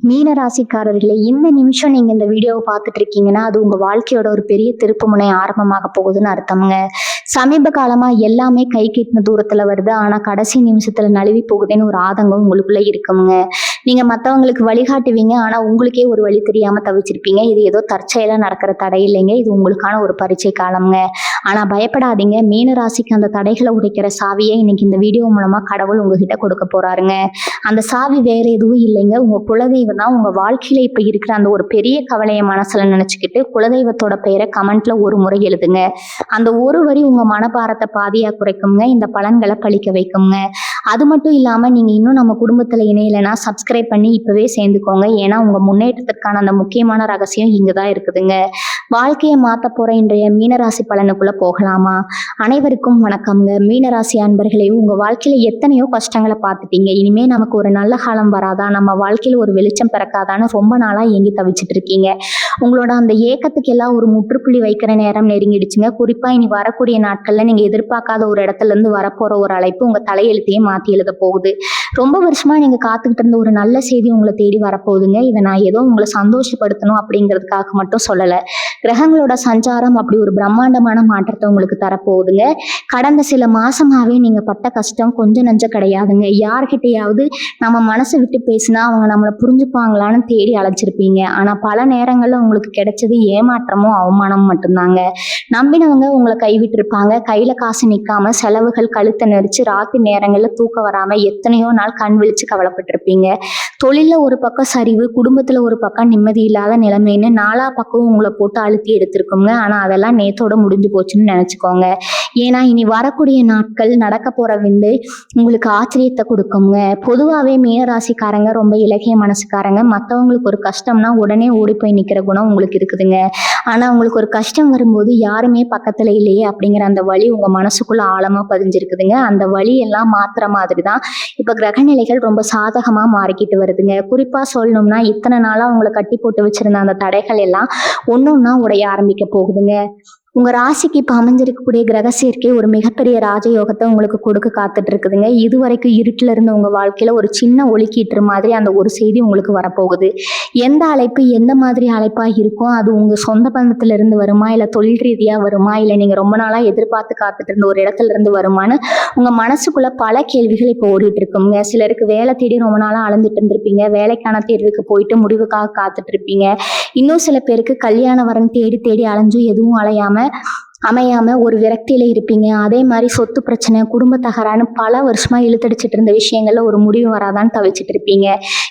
மீன ராசிக்காரர்களே, இந்த நிமிஷம் நீங்க இந்த வீடியோவை பார்த்துட்டு இருக்கீங்கன்னா அது உங்க வாழ்க்கையோட ஒரு பெரிய திருப்புமுனை ஆரம்பமாக போகுதுன்னு அர்த்தம்ங்க. சமீப காலமா எல்லாமே கை கெட்டின தூரத்துல வருது, ஆனா கடைசி நிமிஷத்துல நழுவி போகுதுன்னு ஒரு ஆதங்கம் உங்களுக்குள்ள இருக்குங்க. நீங்க மத்தவங்களுக்கு வழிகாட்டுவீங்க, ஆனா உங்களுக்கே ஒரு வழி தெரியாம தவிச்சிருப்பீங்க. இது ஏதோ தற்செயலா நடக்கிற தடை இல்லைங்க, இது உங்களுக்கான ஒரு பரீட்சை காலம்ங்க. ஆனா பயப்படாதீங்க, மீன ராசிக்கு அந்த தடைகளை உடைக்கிற சாவியை இன்னைக்கு இந்த வீடியோ மூலமா கடவுள் உங்ககிட்ட கொடுக்க போறாருங்க. அந்த சாவி வேற எதுவும் இல்லைங்க, உங்க குலதெய்வம் தான். உங்க வாழ்க்கையில இப்ப இருக்கிற அந்த ஒரு பெரிய கவலையை மனசுல நினைச்சுக்கிட்டு குலதெய்வத்தோட பெயரை கமெண்ட்ல ஒரு முறை எழுதுங்க. அந்த ஒரு வரி உங்க மனபாரத்தை பாதியா குறைக்குங்க, இந்த பலன்களை பழிக்க வைக்குங்க. அது மட்டும் இல்லாம நீங்க இன்னும் நம்ம குடும்பத்துல இணையலைன்னா சப்ஸ்கிரைப் பண்ணி இப்பவே சேர்ந்துக்கோங்க. ஏன்னா உங்க முன்னேற்றத்திற்கான அந்த முக்கியமான ரகசியம் இங்கதான் இருக்குதுங்க. வாழ்க்கையை மாத்த போற இன்றைய மீனராசி பலனுக்குள்ள போகலாமா? அனைவருக்கும் வணக்கம்ங்க. மீனராசி அன்பர்களே, உங்க வாழ்க்கையில எத்தனையோ கஷ்டங்களை பார்த்துட்டீங்க. இனிமே நமக்கு ஒரு நல்ல காலம் வராதா, நம்ம வாழ்க்கையில ஒரு வெளிச்சம் பிறக்காதான்னு ரொம்ப நாளா ஏங்கி தவிச்சிட்டு இருக்கீங்க. உங்களோட அந்த ஏக்கத்துக்கு எல்லாம் ஒரு முற்றுப்புள்ளி வைக்கிற நேரம் நெருங்கிடுச்சுங்க. குறிப்பா இனி வரக்கூடிய நாட்கள்ல நீங்க எதிர்பார்க்காத ஒரு இடத்துல இருந்து வரப்போற ஒரு அழைப்பு உங்க தலையெழுத்தையே மாத்தி எழுத போகுது. ரொம்ப வருஷமா நீங்க காத்துக்கிட்டு இருந்த ஒரு நல்ல செய்தி உங்களை தேடி வரப்போகுதுங்க. இதை நான் ஏதோ உங்களை சந்தோஷப்படுத்தணும் அப்படிங்கிறதுக்காக மட்டும் சொல்லல. கிரகங்களோட சஞ்சாரம் அப்படி ஒரு பிரம்மாண்டமான மாற்றத்தை உங்களுக்கு தரப்போகுதுங்க. கடந்த சில மாசமாவே நீங்க பட்ட கஷ்டம் கொஞ்சம் நஞ்சம் கிடையாதுங்க. யார்கிட்டையாவது நம்ம மனசை விட்டு பேசினா அவங்க நம்மளை புரிஞ்சுப்பாங்களான்னு தேடி அழைச்சிருப்பீங்க. ஆனா பல நேரங்கள்ல உங்களுக்கு கிடைச்சது ஏமாற்றமும் அவமானமும் மட்டும்தாங்க. நம்பினவங்க உங்களை கைவிட்டு இருப்பாங்க. கையில காசு நிக்காம செலவுகள் கழுத்தை நெரிச்சு ராத்திரி நேரங்கள்ல தூக்கம் வராம எத்தனையோ நாள் கண் விழிச்சு கவலைப்பட்டிருப்பீங்க. தொழில ஒரு பக்கம் சரிவு, குடும்பத்துல ஒரு பக்கம் நிம்மதி இல்லாத நிலைமைன்னு நாலா பக்கம் உங்களை போட்டு அழுத்தி எடுத்திருக்குங்க. ஆனா அதெல்லாம் நேத்தோட முடிஞ்சு போச்சுன்னு நினைச்சுக்கோங்க. ஏன்னா இனி வரக்கூடிய நாட்கள் நடக்க போற விந்து உங்களுக்கு ஆச்சரியத்தை கொடுக்குங்க. பொதுவாகவே மீனராசிக்காரங்க ரொம்ப இலகிய மனசுக்காரங்க. மற்றவங்களுக்கு ஒரு கஷ்டம்னா உடனே ஓடி போய் நிற்கிற குணம் உங்களுக்கு இருக்குதுங்க. ஆனா உங்களுக்கு ஒரு கஷ்டம் வரும்போது யாருமே பக்கத்துல இல்லையே அப்படிங்கிற அந்த வலி உங்க மனசுக்குள்ள ஆழமா பதிஞ்சிருக்குதுங்க. அந்த வலி எல்லாம் மாத்துற மாதிரி தான் இப்ப கிரகநிலைகள் ரொம்ப சாதகமா மாறிக்கிட்டு வருதுங்க. குறிப்பா சொல்லணும்னா இத்தனை நாளா உங்களை கட்டி போட்டு வச்சிருந்த அந்த தடைகள் எல்லாம் ஒன்னொன்னா உடைய ஆரம்பிக்க போகுதுங்க. உங்க ராசிக்கு இப்ப அமைஞ்சிருக்கக்கூடிய கிரக சேர்க்கை ஒரு மிகப்பெரிய ராஜயோகத்தை உங்களுக்கு கொடுக்க காத்துட்டு இருக்குதுங்க. இதுவரைக்கும் இருட்டுல இருந்த உங்க வாழ்க்கையில ஒரு சின்ன ஒளிக்கீற்று மாதிரி அந்த ஒரு செய்தி உங்களுக்கு வரப்போகுது. எந்த அழைப்பு எந்த மாதிரி அழைப்பா இருக்கும், அது உங்க சொந்த பந்தத்துல இருந்து வருமா, இல்ல தொழில் ரீதியா வருமா, இல்ல நீங்க ரொம்ப நாளா எதிர்பார்த்து காத்துட்டு இருந்த ஒரு இடத்துல இருந்து வருமானு உங்க மனசுக்குள்ள பல கேள்விகள் இப்போ ஓடிட்டு இருக்குங்க. சிலருக்கு வேலை தேடி ரொம்ப நாளா அலைஞ்சிட்டு இருந்திருப்பீங்க. வேலைக்கான தேர்வுக்கு போயிட்டு முடிவுக்காக காத்துட்டு இருப்பீங்க. இன்னும் சில பேருக்கு கல்யாண வரன் தேடி தேடி அலைஞ்சும் எதுவும் அமையாம ஒரு விரக்தியில இருப்பீங்க. அதே மாதிரி சொத்து பிரச்சனை, குடும்ப தகராறு பல வருஷமா இழுத்தடிச்சிட்டு இருந்த விஷயங்கள்ல ஒரு முடிவு வராதான்னு தவிச்சிட்டு இருப்பீங்க.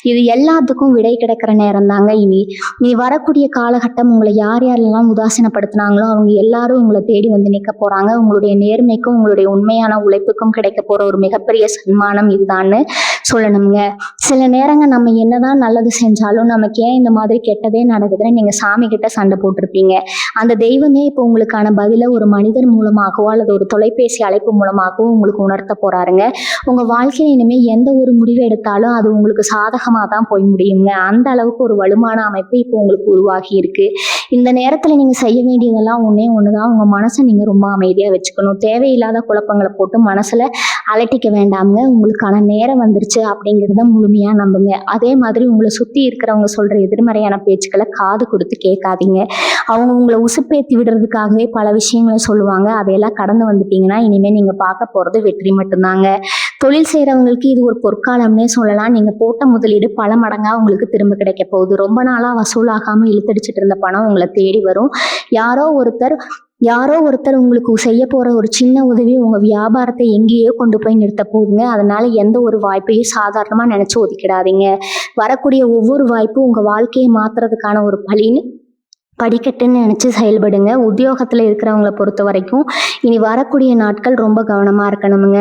இது எல்லாத்துக்கும் விடை கிடைக்கிற நேரம் தாங்க இனி வரக்கூடிய காலகட்டம். உங்களை யார் யாரெல்லாம் உதாசீனப்படுத்தினாங்களோ அவங்க எல்லாரும் உங்களை தேடி வந்து நிற்க போறாங்க. உங்களுடைய நேர்மைக்கும் உங்களுடைய உண்மையான உழைப்புக்கும் கிடைக்க போற ஒரு மிகப்பெரிய சன்மானம் இதுதான்னு சொல்லணுங்க. சில நேரங்கள் நம்ம என்னதான் நல்லது செஞ்சாலும் நமக்கு ஏன் இந்த மாதிரி கெட்டதே நடக்குதுன்னு நீங்க சாமி கிட்ட சண்டை போட்டிருப்பீங்க. அந்த தெய்வமே இப்போ உங்களுக்கான பதில ஒரு மனிதர் மூலமாகவோ அல்லது ஒரு தொலைபேசி அழைப்பு மூலமாகவோ உங்களுக்கு உணர்த்த போறாருங்க. உங்க வாழ்க்கையில இனிமே எந்த ஒரு முடிவு எடுத்தாலும் அது உங்களுக்கு சாதகமா தான் போய் முடியுங்க. அந்த அளவுக்கு ஒரு வலுவான அமைப்பு இப்போ உங்களுக்கு உருவாகி இருக்கு. இந்த நேரத்துல நீங்க செய்ய வேண்டியதெல்லாம் ஒன்னே ஒண்ணுதான், உங்க மனசை நீங்க ரொம்ப அமைதியா வச்சுக்கணும். தேவையில்லாத குழப்பங்களை போட்டு மனசுல அலட்டிக்க வேண்டாமுங்க. உங்களுக்கான நேரம் வந்துருச்சு அப்படிங்கிறத முழுமையா நம்புங்க. அதே மாதிரி உங்களை சுத்தி இருக்கிறவங்க சொல்ற எதிர்மறையான பேச்சுக்களை காது கொடுத்து கேட்காதீங்க. அவங்க உங்களை உசுப்பேத்தி விடுறதுக்காகவே பல விஷயங்களை சொல்லுவாங்க. அதையெல்லாம் கடந்து வந்துட்டீங்கன்னா இனிமே நீங்க பார்க்க போறது வெற்றி மட்டும்தாங்க. தொழில் செய்யறவங்களுக்கு இது ஒரு பொற்காலம்னே சொல்லலாம். நீங்க போட்ட முதலீடு பல மடங்கா உங்களுக்கு திரும்ப கிடைக்க போகுது. ரொம்ப நாளா வசூலாகாம இழுத்தடிச்சிட்டு இருந்த பணம் உங்களை தேடி வரும். யாரோ ஒருத்தர் உங்களுக்கு செய்ய போற ஒரு சின்ன உதவி உங்க வியாபாரத்தை எங்கேயோ கொண்டு போய் நிறுத்த போகுதுங்க. அதனால எந்த ஒரு வாய்ப்பையும் சாதாரணமா நினைச்சு ஒதுக்கிடாதீங்க. வரக்கூடிய ஒவ்வொரு வாய்ப்பும் உங்க வாழ்க்கையை மாத்துறதுக்கான ஒரு படிக்கட்டுன்னு நினச்சி செயல்படுங்க. உத்தியோகத்தில் இருக்கிறவங்கள பொறுத்த வரைக்கும் இனி வரக்கூடிய நாட்கள் ரொம்ப கவனமாக இருக்கணுங்க.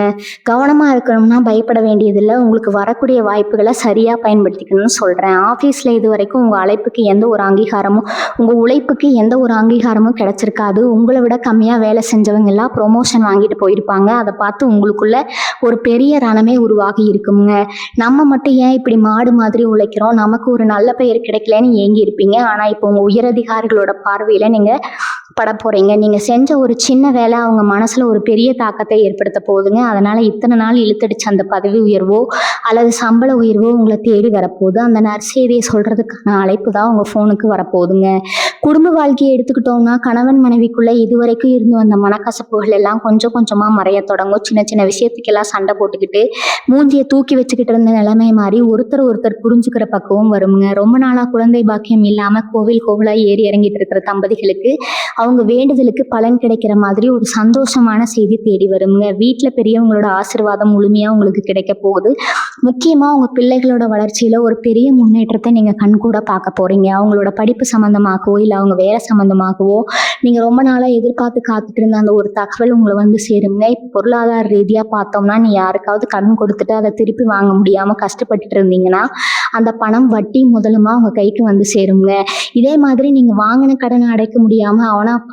கவனமாக இருக்கணும்னா பயப்பட வேண்டியதில்லை. உங்களுக்கு வரக்கூடிய வாய்ப்புகளை சரியாக பயன்படுத்திக்கணும்னு சொல்கிறேன். ஆஃபீஸில் இது வரைக்கும் உங்கள் அழைப்புக்கு எந்த ஒரு அங்கீகாரமும் உங்கள் உழைப்புக்கு எந்த ஒரு அங்கீகாரமும் கிடைச்சிருக்காது. உங்களை விட கம்மியாக வேலை செஞ்சவங்க எல்லாம் ப்ரொமோஷன் வாங்கிட்டு போயிருப்பாங்க. அதை பார்த்து உங்களுக்குள்ள ஒரு பெரிய ரணமே உருவாகி இருக்குங்க. நம்ம மட்டும் ஏன் இப்படி மாடு மாதிரி உழைக்கிறோம், நமக்கு ஒரு நல்ல பெயர் கிடைக்கலன்னு ஏங்கி இருப்பீங்க. ஆனால் இப்போ உங்கள் உயரதிகாரிகளோட பார்வையில நீங்க பட போறீங்க. நீங்க செஞ்ச ஒரு சின்ன வேலை அவங்க மனசுல ஒரு பெரிய தாக்கத்தை ஏற்படுத்த போகுதுங்க. அதனால இத்தனை நாள் இழுத்தடிச்ச அந்த பதவி உயர்வோ அல்லது சம்பள உயர்வோ உங்களை தேடி வரப்போகுது. அந்த நற்செய்தியை சொல்றதுக்கான அழைப்பு தான் உங்க ஃபோனுக்கு வரப்போகுதுங்க. குடும்ப வாழ்க்கையை எடுத்துக்கிட்டோம்னா கணவன் மனைவிக்குள்ள இதுவரைக்கும் இருந்து வந்த மனக்கசப்புகள் எல்லாம் கொஞ்சம் கொஞ்சமா மறைய தொடங்கும். சின்ன சின்ன விஷயத்துக்கெல்லாம் சண்டை போட்டுக்கிட்டு மூஞ்சியை தூக்கி வச்சுக்கிட்டு இருந்த நிலைமை மாறி ஒருத்தர் புரிஞ்சுக்கிற பக்குவம் வருங்க. ரொம்ப நாளா குழந்தை பாக்கியம் இல்லாம கோவிலா ஏறி இறங்கிட்டு இருக்கிற தம்பதிகளுக்கு அவங்க வேண்டுதலுக்கு பலன் கிடைக்கிற மாதிரி ஒரு சந்தோஷமான செய்தி தேடி வருங்க. வீட்டுல பெரியவங்களோட ஆசீர்வாதம் முழுமையா உங்களுக்கு கிடைக்க போகுது. முக்கியமா உங்க பிள்ளைகளோட வளர்ச்சியில ஒரு பெரிய முன்னேற்றத்தை நீங்க கண்கூட பார்க்க போறீங்க. அவங்களோட படிப்பு சம்பந்தமாகவோ இல்ல அவங்க வேலை சம்பந்தமாகவோ நீங்க ரொம்ப நாளா எதிர்பார்த்து காத்துட்டு இருந்த அந்த ஒரு தகவல் உங்களை வந்து சேருங்க. இப்ப பொருளாதார ரீதியா பார்த்தோம்னா நீ யாருக்காவது கடன் கொடுத்துட்டு அதை திருப்பி வாங்க முடியாம கஷ்டப்பட்டுட்டு இருந்தீங்கன்னா அந்த பணம் வட்டி முதலுமா உங்க கைக்கு வந்து சேருங்க. இதே மாதிரி நீங்க வாங்கின கடனை அடைக்க முடியாம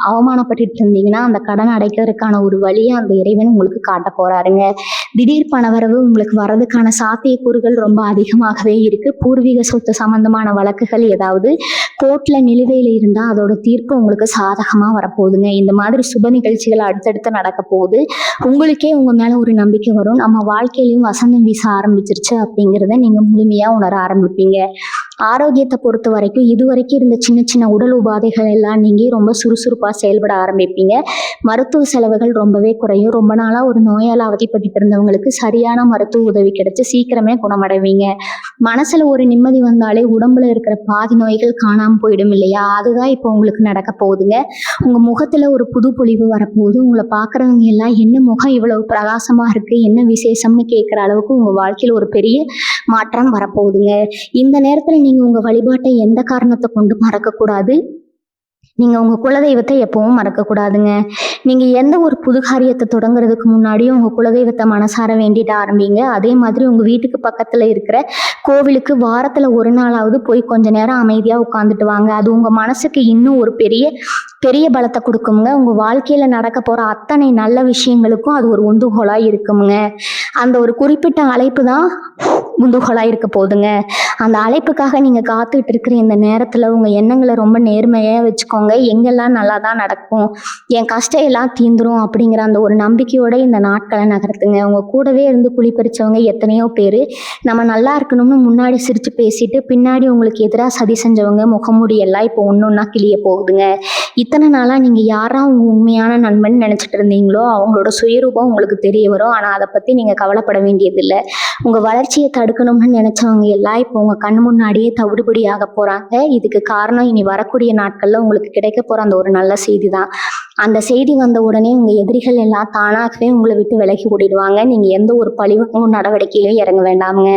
அவமானப்பட்டுட்டு இருந்தீங்கன்னா அந்த கடனை அடைக்கிறதுக்கான ஒரு வழியை அந்த இறைவன் உங்களுக்கு காட்ட போறாருங்க. திடீர் பணவரவு உங்களுக்கு வர்றதுக்கான சாத்தியக்கூறுகள் ரொம்ப அதிகமாகவே இருக்கு. பூர்வீக சொத்து சம்பந்தமான வழக்குகள் ஏதாவது கோர்ட்ல நிலுவையில இருந்தா அதோட தீர்ப்பு உங்களுக்கு சாதகமா வரப்போகுதுங்க. இந்த மாதிரி சுப நிகழ்ச்சிகள் அடுத்தடுத்து நடக்க போகுது. உங்களுக்கே உங்க மேல ஒரு நம்பிக்கை வரும். நம்ம வாழ்க்கையிலையும் வசந்தம் வீச ஆரம்பிச்சிருச்சு அப்படிங்கிறத நீங்க முழுமையா உணர ஆரம்பிப்பீங்க. ஆரோக்கியத்தை பொறுத்த வரைக்கும் இதுவரைக்கும் இருந்த சின்ன சின்ன உடல் உபாதைகள் எல்லாம் நீங்கி ரொம்ப சுறுசுறுப்பா செயல்பட ஆரம்பிப்பீங்க. மருத்துவ செலவுகள் ரொம்பவே குறையும். ரொம்ப நாளா ஒரு நோயால அவதிப்பட்டு இருந்தவங்களுக்கு சரியான மருத்துவ உதவி கிடைச்சு சீக்கிரமே குணமடைவீங்க. மனசுல ஒரு நிம்மதி வந்தாலே உடம்புல இருக்கிற பாதி நோய்கள் காணாம போயிடும் இல்லையா? அதுதான் இப்போ உங்களுக்கு நடக்க போகுதுங்க. உங்க முகத்துல ஒரு புது பொலிவு வரப்போகுது. உங்களை பாக்குறவங்க எல்லாம் என்ன முகம் இவ்வளவு பிரகாசமா இருக்கு, என்ன விசேஷம்னு கேட்கிற அளவுக்கு உங்க வாழ்க்கையில ஒரு பெரிய மாற்றம் வரப்போகுதுங்க. இந்த நேரத்துல நீங்க உங்க வழிபாட்டை எந்த காரணத்தை கொண்டு மறக்க கூடாது. நீங்க உங்க குலதெய்வத்தை எப்பவும் மறக்க கூடாதுங்க. நீங்க எந்த ஒரு புது காரியத்தை தொடங்குறதுக்கு முன்னாடியும் உங்க குலதெய்வத்தை மனசார வேண்டிட்டு ஆரம்பிங்க. அதே மாதிரி உங்க வீட்டுக்கு பக்கத்துல இருக்கிற கோவிலுக்கு வாரத்துல ஒரு நாளாவது போய் கொஞ்ச நேரம் அமைதியா உட்காந்துட்டு வாங்க. அது உங்க மனசுக்கு இன்னும் ஒரு பெரிய பெரிய பலத்தை கொடுக்குங்க. உங்க வாழ்க்கையில நடக்க போற அத்தனை நல்ல விஷயங்களுக்கும் அது ஒரு உந்துகோலா இருக்குங்க. அந்த ஒரு குறிப்பிட்ட அழைப்பு தான் உந்துகோலா இருக்க போகுதுங்க. அந்த அழைப்புக்காக நீங்க காத்துட்டு இருக்கிற இந்த நேரத்துல உங்க எண்ணங்களை ரொம்ப நேர்மையா வச்சுக்கோங்க. எங்கெல்லாம் நல்லா தான் நடக்கும், என் கஷ்டம் எல்லாம் தீந்துரும் அப்படிங்கிற அந்த ஒரு நம்பிக்கையோட இந்த நாட்களை நகர்த்துங்க. உங்க கூடவே இருந்து குழி பறிச்சவங்க எத்தனையோ பேரு நம்ம நல்லா இருக்கணும்னு முன்னாடி சிரிச்சு பேசிட்டு பின்னாடி உங்களுக்கு எதிராக சதி செஞ்சவங்க முகமூடி எல்லாம் இப்போ ஒன்னொன்னா கிளிய போகுதுங்க. இத்தனை நாளா நீங்க யாரா உங்க உண்மையான நண்பன் நினைச்சிட்டு இருந்தீங்களோ அவங்களோட சுயரூபம் உங்களுக்கு தெரிய வரும். ஆனா அதை பத்தி நீங்க கவலைப்பட வேண்டியதில்லை. உங்க வளர்ச்சியை தடுக்கணும்னு நினைச்சவங்க எல்லாம் இப்போ உங்க கண் முன்னாடியே தவிடுபடி ஆக போறாங்க. இதுக்கு காரணம் இனி வரக்கூடிய நாட்கள்ல உங்களுக்கு கிடைக்க போற அந்த ஒரு நல்ல செய்தி தான். அந்த செய்தி வந்த உடனே உங்க எதிரிகள் எல்லாம் தானாகவே உங்களை விட்டு விலகி ஓடிடுவாங்க. நீங்க எந்த ஒரு பழிவும் நடவடிக்கையிலும் இறங்க வேண்டாமுங்க.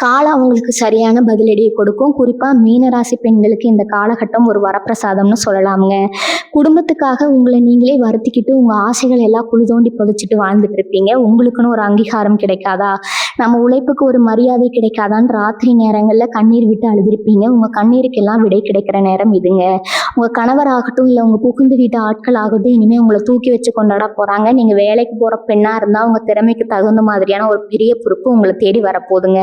காலம் அவங்களுக்கு சரியான பதிலடியை கொடுக்கும். குறிப்பா மீனராசி பெண்களுக்கு இந்த காலகட்டம் ஒரு வரப்பிரசாதம்னு சொல்லலாமுங்க. குடும்பத்துக்காக உங்களை நீங்களே வருத்திக்கிட்டு உங்க ஆசைகள் எல்லாம் குழி தோண்டி புதைச்சிட்டு வாழ்ந்துட்டு இருப்பீங்க. உங்களுக்குன்னு ஒரு அங்கீகாரம் கிடைக்காதா, நம்ம உழைப்புக்கு ஒரு மரியாதை கிடைக்காதான்னு ராத்திரி நேரங்கள்ல கண்ணீர் விட்டு அழுதிருப்பீங்க. உங்க கண்ணீருக்கெல்லாம் விடை கிடைக்கிற நேரம் இதுங்க. உங்க கணவர் ஆகட்டும் இல்ல உங்க புகுந்து வீட்டு ஆட்கள் ஆகட்டும் இனிமே உங்களை தூக்கி வச்சு கொண்டாட போறாங்க. நீங்க வேலைக்கு போற பெண்ணா இருந்தா உங்க திறமைக்கு தகுந்த மாதிரியான ஒரு பெரிய பொறுப்பு உங்களை தேடி வரப்போகுதுங்க.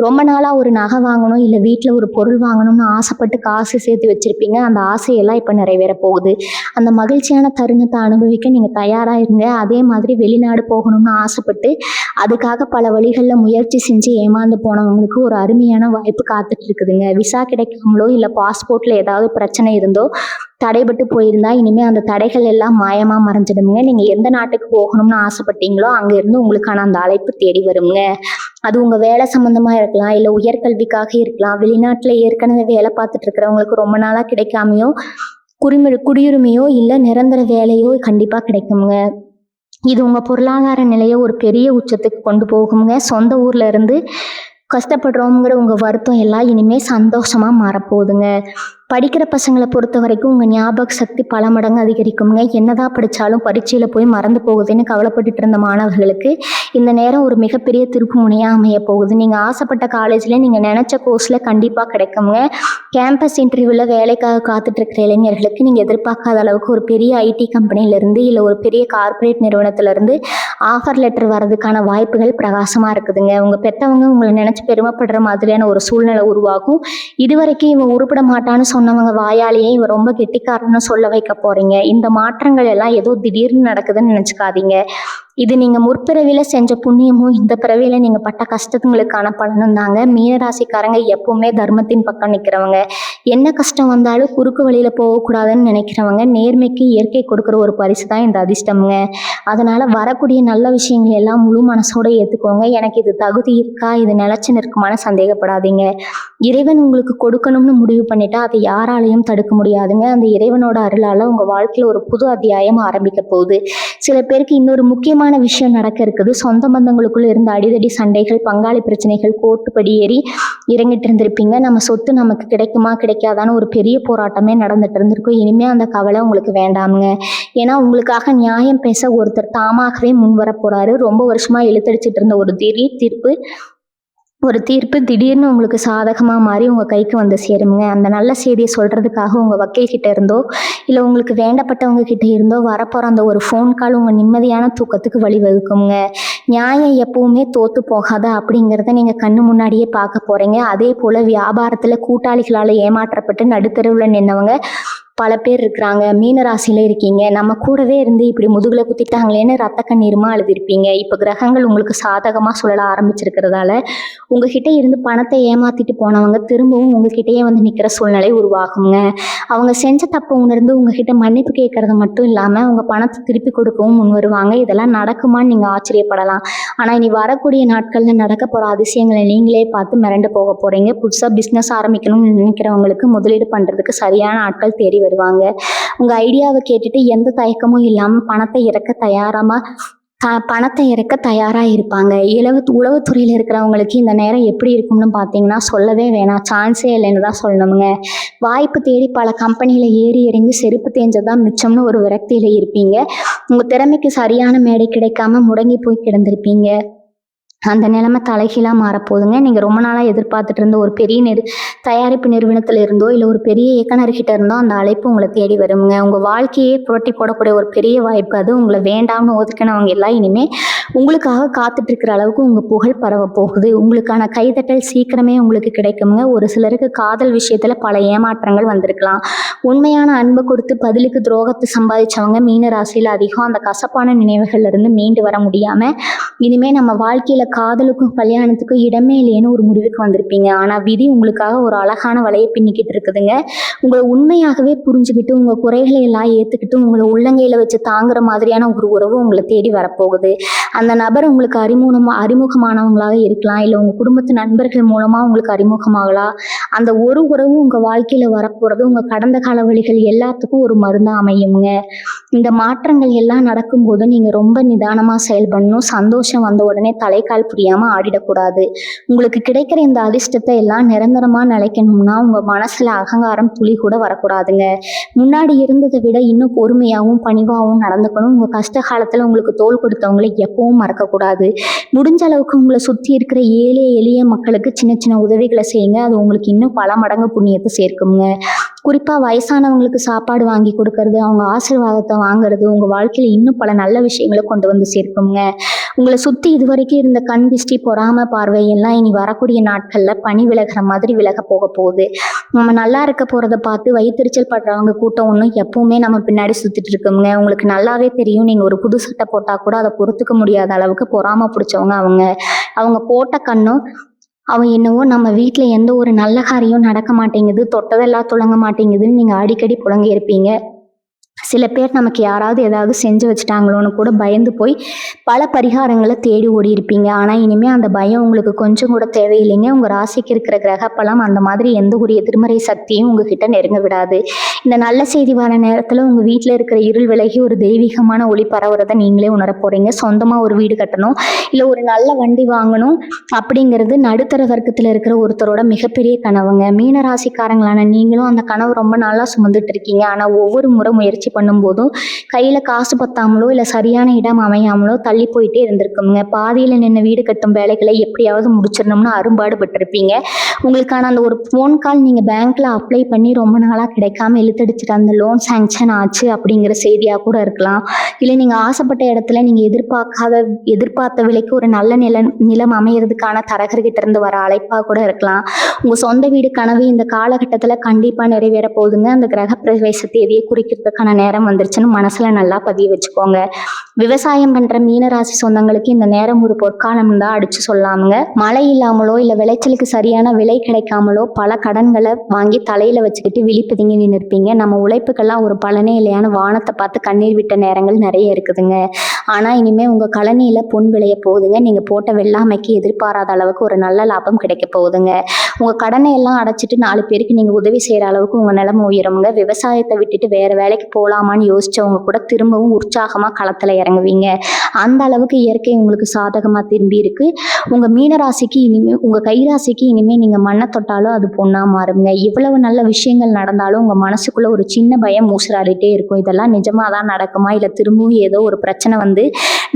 ரொம்ப நாளா ஒரு நகை வாங்கணும் இல்ல வீட்டுல ஒரு பொருள் வாங்கணும்னு ஆசைப்பட்டு காசு சேர்த்து வச்சிருப்பீங்க. அந்த ஆசையெல்லாம் இப்ப நிறைவேற போகுது. அந்த மகிழ்ச்சியான தருணத்தை அனுபவிக்க நீங்க தயாரா இருங்க. அதே மாதிரி வெளிநாடு போகணும்னு ஆசைப்பட்டு அதுக்காக பல வழிகள்ல முயற்சி செஞ்சு ஏமாந்து போனவங்களுக்கு ஒரு அருமையான வாய்ப்பு காத்துட்டு இருக்குதுங்க. விசா கிடைக்காமலோ இல்ல பாஸ்போர்ட்ல ஏதாவது பிரச்சனை இருந்தோ தடைபட்டு போயிருந்தா இனிமே அந்த தடைகள் எல்லாம் மாயமா மறைஞ்சிடுங்க. நீங்க எந்த நாட்டுக்கு போகணும்னு ஆசைப்பட்டீங்களோ அங்க இருந்து உங்களுக்கான அந்த அழைப்பு தேடி வருங்க. அது உங்க வேலை சம்பந்தமா இருக்கலாம் இல்ல உயர்கல்விக்காக இருக்கலாம். வெளிநாட்டுல ஏற்கனவே வேலை பார்த்துட்டு இருக்கிறவங்களுக்கு ரொம்ப நாளா கிடைக்காமையோ குடியுரிமையோ இல்ல நிரந்தர வேலையோ கண்டிப்பா கிடைக்குங்க. இது உங்க பொருளாதார நிலையை ஒரு பெரிய உச்சத்துக்கு கொண்டு போகுங்க. சொந்த ஊர்ல இருந்து கஷ்டப்படுறோங்கிற உங்க வருத்தம் எல்லாம் இனிமே சந்தோஷமா மாறப்போகுதுங்க. படிக்கிற பசங்களை பொறுத்த வரைக்கும் உங்க ஞாபக சக்தி பல மடங்கு அதிகரிக்குங்க. என்னதான் படிச்சாலும் பரீட்சையில போய் மறந்து போகுதுன்னு கவலைப்பட்டுட்டு இருந்த மாணவர்களுக்கு இந்த நேரம் ஒரு மிகப்பெரிய திருப்பு முனையா அமைய போகுது. நீங்க ஆசைப்பட்ட காலேஜ்ல நீங்க நினைச்ச கோர்ஸ்ல கண்டிப்பா கிடைக்குங்க. கேம்பஸ் இன்டர்வியூல வேலைக்காக காத்துட்டு இருக்கிற இளைஞர்களுக்கு நீங்க எதிர்பார்க்காத அளவுக்கு ஒரு பெரிய ஐடி கம்பெனில இருந்து இல்ல ஒரு பெரிய கார்பரேட் நிறுவனத்துல இருந்து ஆஃபர் லெட்டர் வர்றதுக்கான வாய்ப்புகள் பிரகாசமா இருக்குதுங்க. உங்க பெற்றவங்க உங்களை நினைச்சு பெருமைப்படுற மாதிரியான ஒரு சூழ்நிலை உருவாகும். இதுவரைக்கும் இவன் உருப்பட மாட்டான்னு சொன்னவங்க வாயாலேயே இவன் ரொம்ப கெட்டிக்காரன்னு சொல்ல வைக்க போறீங்க. இந்த மாற்றங்கள் எல்லாம் ஏதோ திடீர்னு நடக்குதுன்னு நினைச்சுக்காதீங்க. இது நீங்க முற்பிறவில செஞ்ச புண்ணியமும் இந்த பிறவில நீங்க பட்ட கஷ்டங்களுக்கான பலனும் தாங்க. மீனராசிக்காரங்க எப்பவுமே தர்மத்தின் பக்கம் நிக்கிறவங்க. என்ன கஷ்டம் வந்தாலும் குறுக்கு வழியில போகக்கூடாதுன்னு நினைக்கிறவங்க. நேர்மைக்கு இயற்கை கொடுக்குற ஒரு பரிசு தான் இந்த அதிர்ஷ்டம்ங்க. அதனால வரக்கூடிய நல்ல விஷயங்கள் எல்லாம் முழு மனசோட ஏத்துக்கோங்க. எனக்கு இது தகுதி இருக்கா, இது நிலைச்சு நிற்குமான்னு சந்தேகப்படாதீங்க. இறைவன் உங்களுக்கு கொடுக்கணும்னு முடிவு பண்ணிட்டா அதை யாராலையும் தடுக்க முடியாதுங்க. அந்த இறைவனோட அருளால உங்க வாழ்க்கையில ஒரு புது அத்தியாயம் ஆரம்பிக்க போகுது. சில பேருக்கு இன்னொரு முக்கியமான விஷயம் நடக்க இருக்குது. சொந்த பந்தங்களுக்குள்ள இருந்த அடிதடி சண்டைகள், பங்காளி பிரச்சனைகள் கோர்ட்டுப்படி ஏறி இறங்கிட்டு இருந்திருப்பீங்க. நம்ம சொத்து நமக்கு கிடைக்குமா கிடைக்காதான்னு ஒரு பெரிய போராட்டமே நடந்துட்டு இருந்திருக்கும். இனிமே அந்த கவலை உங்களுக்கு வேண்டாமுங்க. ஏன்னா உங்களுக்காக நியாயம் பேச ஒருத்தர் தாமாகவே முன் வர போறாரு. ரொம்ப வருஷமா இழுத்தடிச்சிட்டு இருந்த ஒரு தீர்ப்பு திடீர்னு உங்களுக்கு சாதகமா மாறி உங்க கைக்கு வந்து சேருங்க. அந்த நல்ல செய்தியை சொல்றதுக்காக உங்க வக்கீல் கிட்ட இருந்தோ இல்ல உங்களுக்கு வேண்டப்பட்டவங்க கிட்ட இருந்தோ வரப்போற அந்த ஒரு ஃபோன் கால் உங்க நிம்மதியான தூக்கத்துக்கு வழிவகுக்குங்க. நியாயம் எப்பவுமே தோத்து போகாத அப்படிங்கிறத நீங்க கண்ணு முன்னாடியே பார்க்க போறீங்க. அதே போல வியாபாரத்துல கூட்டாளிகளால ஏமாற்றப்பட்டு நடுத்தருவுல நின்னவங்க பல பேர் இருக்கிறாங்க. மீன ராசியில இருக்கீங்க. நம்ம கூடவே இருந்து இப்படி முதுகுல குத்திட்டாங்களேன்னு ரத்த கண்ணீருமா அழுதிருப்பீங்க. இப்ப கிரகங்கள் உங்களுக்கு சாதகமா சுழல ஆரம்பிச்சிருக்கிறதால உங்ககிட்ட இருந்து பணத்தை ஏமாத்திட்டு போனவங்க திரும்பவும் உங்ககிட்டயே வந்து நிக்கிற சூழ்நிலை உருவாகுங்க. அவங்க செஞ்ச தப்பை உணர்ந்து உங்ககிட்ட மன்னிப்பு கேட்கறது மட்டும் இல்லாம உங்க பணத்தை திருப்பி கொடுக்கவும் முன் வருவாங்க. இதெல்லாம் நடக்குமான்னு நீங்க ஆச்சரியப்படலாம். ஆனா இனி வரக்கூடிய நாட்கள்ல நடக்க போற அதிசயங்களை நீங்களே பார்த்து மிரண்டு போக போறீங்க. புதுசா பிசினஸ் ஆரம்பிக்கணும்னு நினைக்கிறவங்களுக்கு முதலீடு பண்றதுக்கு சரியான ஆட்கள் தேடி வருவாங்க. உங்க ஐடியாவை கேட்டுட்டு எந்த தயக்கமும் இல்லாம பணத்தை இறக்க தயாரா இருப்பாங்க. உளவுத்துறையில இருக்கிறவங்களுக்கு இந்த நேரம் எப்படி இருக்கும்னு பார்த்தீங்கன்னா சொல்லவே வேணாம், சான்ஸே இல்லைன்னு தான் சொல்லணுங்க. வாய்ப்பு தேடி பல கம்பெனியில ஏறி இறங்கி செருப்பு தேஞ்சதான் மிச்சம்னு ஒரு விரக்தியில இருப்பீங்க. உங்க திறமைக்கு சரியான மேடை கிடைக்காம முடங்கி போய் கிடந்திருப்பீங்க. அந்த நிலைமை தலைகீழா மாறப்போகுதுங்க. நீங்க ரொம்ப நாளா எதிர்பார்த்துட்டு இருந்த ஒரு பெரிய தயாரிப்பு நிறுவனத்துல இருந்தோ இல்ல ஒரு பெரிய இயக்குனர்கிட்ட இருந்தோ அந்த அழைப்பு உங்களை தேடி வருங்க. உங்க வாழ்க்கையே புரட்டி போடக்கூடிய ஒரு பெரிய வாய்ப்பு அது. உங்களை வேண்டாம்னு ஒதுக்கினவங்க எல்லாம் இனிமே உங்களுக்காக காத்துட்டு இருக்கிற அளவுக்கு உங்க புகழ் பரவ போகுது. உங்களுக்கான கைதட்டல் சீக்கிரமே உங்களுக்கு கிடைக்குங்க. ஒரு சிலருக்கு காதல் விஷயத்துல பல ஏமாற்றங்கள் வந்திருக்கலாம். உண்மையான அன்பை கொடுத்து பதிலுக்கு துரோகத்தை சம்பாதிச்சவங்க மீன ராசியில அதிகம். அந்த கசப்பான நினைவுகள்ல இருந்து மீண்டு வர முடியாம இனிமே நம்ம வாழ்க்கையில காதலுக்கும் கல்யாணத்துக்கும் இடமே இல்லையேன்னு ஒரு முடிவுக்கு வந்திருப்பீங்க. ஆனா விதி உங்களுக்காக ஒரு அழகான வலையை பின்னிக்கிட்டு இருக்குதுங்க. உங்களை உண்மையாகவே புரிஞ்சுக்கிட்டு உங்க குறைகளை எல்லாம் ஏத்துக்கிட்டு உங்களை உள்ளங்கையில வச்சு தாங்குற மாதிரியான ஒரு உறவு உங்களை தேடி வரப்போகுது. அந்த நபர் உங்களுக்கு அறிமுகமானவங்களாக இருக்கலாம், இல்ல உங்க குடும்பத்து நண்பர்கள் மூலமா உங்களுக்கு அறிமுகமாகலாம். அந்த ஒரு உறவு உங்க வாழ்க்கையில வரப்போறது உங்க கடந்த கால வழிகள் எல்லாத்துக்கும் ஒரு மருந்தா அமையுங்க. இந்த மாற்றங்கள் எல்லாம் நடக்கும்போது நீங்க ரொம்ப நிதானமா செயல்படணும். சந்தோஷம் வந்த உடனே தலைக்கால் புரியாம ஆடிடக்கூடாது. உங்களுக்கு கிடைக்கிற இந்த அதிர்ஷ்டத்தை எல்லாம் நிரந்தரமா நிலைக்கணும்னா உங்க மனசுல அகங்காரம் துளி கூட வரக்கூடாதுங்க. முன்னாடி இருந்ததை விட இன்னும் பொறுமையாகவும் பணிவாகவும் நடந்துக்கணும். உங்க கஷ்ட காலத்துல உங்களுக்கு தோள் கொடுத்தவங்களை எப்பவும் மறக்கக்கூடாது. முடிஞ்ச அளவுக்கு உங்களை சுத்தி இருக்கிற ஏழை எளிய மக்களுக்கு சின்ன சின்ன உதவிகளை செய்யுங்க. அது உங்களுக்கு இன்னும் பல மடங்கு புண்ணியத்தை சேர்க்குங்க. குறிப்பா வயசானவங்களுக்கு சாப்பாடு வாங்கி கொடுக்கறது, அவங்க ஆசீர்வாதத்தை வாங்குறது உங்க வாழ்க்கையில இன்னும் பல நல்ல விஷயங்களை கொண்டு வந்து சேர்க்குங்க. உங்களை சுத்தி இதுவரைக்கும் இருந்த கண் திஷ்டி பொறாம பார்வை எல்லாம் இனி வரக்கூடிய நாட்கள்ல பனி விலகிற மாதிரி விலக போக போகுது. நம்ம நல்லா இருக்க போறதை பார்த்து வயிற்றுச்சல் படுறவங்க கூட்டம் ஒன்றும் எப்பவுமே நம்ம பின்னாடி சுத்திட்டு இருக்குங்க. உங்களுக்கு நல்லாவே தெரியும். நீங்க ஒரு புது சட்டை போட்டா கூட அதை பொறுத்துக்க முடியாத அளவுக்கு பொறாம பிடிச்சவங்க அவங்க போட்ட கண்ணும் அவன் என்னவோ நம்ம வீட்டில் எந்த ஒரு நல்ல காரியம் நடக்க மாட்டேங்குது, தொட்டதெல்லாம் துளங்க மாட்டேங்குதுன்னு நீங்கள் அடிக்கடி புலங்கி இருப்பீங்க. சில பேர் நமக்கு யாராவது ஏதாவது செஞ்சு வச்சுட்டாங்களோன்னு கூட பயந்து போய் பல பரிகாரங்களை தேடி ஓடி இருப்பீங்க. ஆனால் இனிமேல் அந்த பயம் உங்களுக்கு கொஞ்சம் கூட தேவையில்லைங்க. உங்கள் ராசிக்கு இருக்கிற கிரகப்பலம் அந்த மாதிரி எந்த ஒரு எதிர்மறை சக்தியும் உங்ககிட்ட நெருங்க விடாது. இந்த நல்ல செய்தி வர நேரத்தில் உங்கள் வீட்டில் இருக்கிற இருள் விலகி ஒரு தெய்வீகமான ஒளி பரவுறதை நீங்களே உணர போகிறீங்க. சொந்தமாக ஒரு வீடு கட்டணும், இல்லை ஒரு நல்ல வண்டி வாங்கணும் அப்படிங்கிறது நடுத்தர வர்க்கத்தில் இருக்கிற ஒருத்தரோட மிகப்பெரிய கனவுங்க. மீன ராசிக்காரங்களான நீங்களும் அந்த கனவு ரொம்ப நாளாக சுமந்துட்டு இருக்கீங்க. ஆனால் ஒவ்வொரு முறை முயற்சி பண்ணும்போதும் கையில காசு பத்தாமலோ இல்ல சரியான இடம் அமையாமலோ தள்ளி போயிட்டே இருந்திருக்குங்க. பாதியில நின்று வீடு கட்டும் வேலைகளை எப்படியாவது முடிச்சிடணும்னு அரும்பாடு பட்டிருப்பீங்க. உங்களுக்கான அந்த ஒரு ஃபோன் கால் நீங்கள் பேங்க்கில் அப்ளை பண்ணி ரொம்ப நாளாக கிடைக்காம இழுத்தடிச்சிட்டு அந்த லோன் சேங்ஷன் ஆச்சு அப்படிங்கிற செய்தியாக கூட இருக்கலாம். இல்லை நீங்கள் ஆசைப்பட்ட இடத்துல நீங்கள் எதிர்பார்த்த விலைக்கு ஒரு நல்ல நிலம் அமையறதுக்கான தரகர்கிட்ட இருந்து வர அழைப்பாக கூட இருக்கலாம். உங்கள் சொந்த வீடு கனவு இந்த காலகட்டத்தில் கண்டிப்பாக நிறைவேற போகுதுங்க. அந்த கிரக பிரவேச தேதியை குறிக்கிறதுக்கான நேரம் வந்துருச்சுன்னு மனசில் நல்லா பதிய வச்சுக்கோங்க. விவசாயம் பண்ணுற மீனராசி சொந்தங்களுக்கு இந்த நேரம் ஒரு பொற்காலம் தான் அடிச்சு சொல்லாமுங்க. மழை இல்லாமலோ இல்லை விளைச்சலுக்கு சரியான விலை கிடைக்காமலோ பல கடன்களை வாங்கி தலையில வச்சுக்கிட்டு விழிப்புதுங்கி நின்றுருப்பீங்க. நம்ம உழைப்புக்கெல்லாம் ஒரு பலனே இல்லையான வானத்தை பார்த்து கண்ணீர் விட்ட நேரங்கள் நிறைய இருக்குதுங்க. ஆனா இனிமே உங்க கழனியில பொன் விளைய போகுதுங்க. நீங்க போட்ட வெள்ளாமைக்கு எதிர்பாராத அளவுக்கு ஒரு நல்ல லாபம் கிடைக்க போகுதுங்க. உங்க கடனை எல்லாம் அடைச்சிட்டு 4 பேருக்கு நீங்க உதவி செய்யற அளவுக்கு உங்க நிலைமை உயருங்க. விவசாயத்தை விட்டுட்டு வேற வேலைக்கு போலாமான்னு யோசிச்சவங்க கூட திரும்பவும் உற்சாகமா களத்துல இறங்குவீங்க. அந்த அளவுக்கு இயற்கை உங்களுக்கு சாதகமா திரும்பி இருக்கு. உங்க மீனராசிக்கு இனிமே உங்க கைராசிக்கு இனிமே நீங்க மண்ணை தொட்டாலும் அது பொண்ணா மாறுங்க. இவ்வளவு நல்ல விஷயங்கள் நடந்தாலும் உங்க மனசுக்குள்ள ஒரு சின்ன பயம் மூசராடிட்டே இருக்கும். இதெல்லாம் நிஜமா தான் நடக்குமா, இல்லை திரும்பவும் ஏதோ ஒரு பிரச்சனை வந்து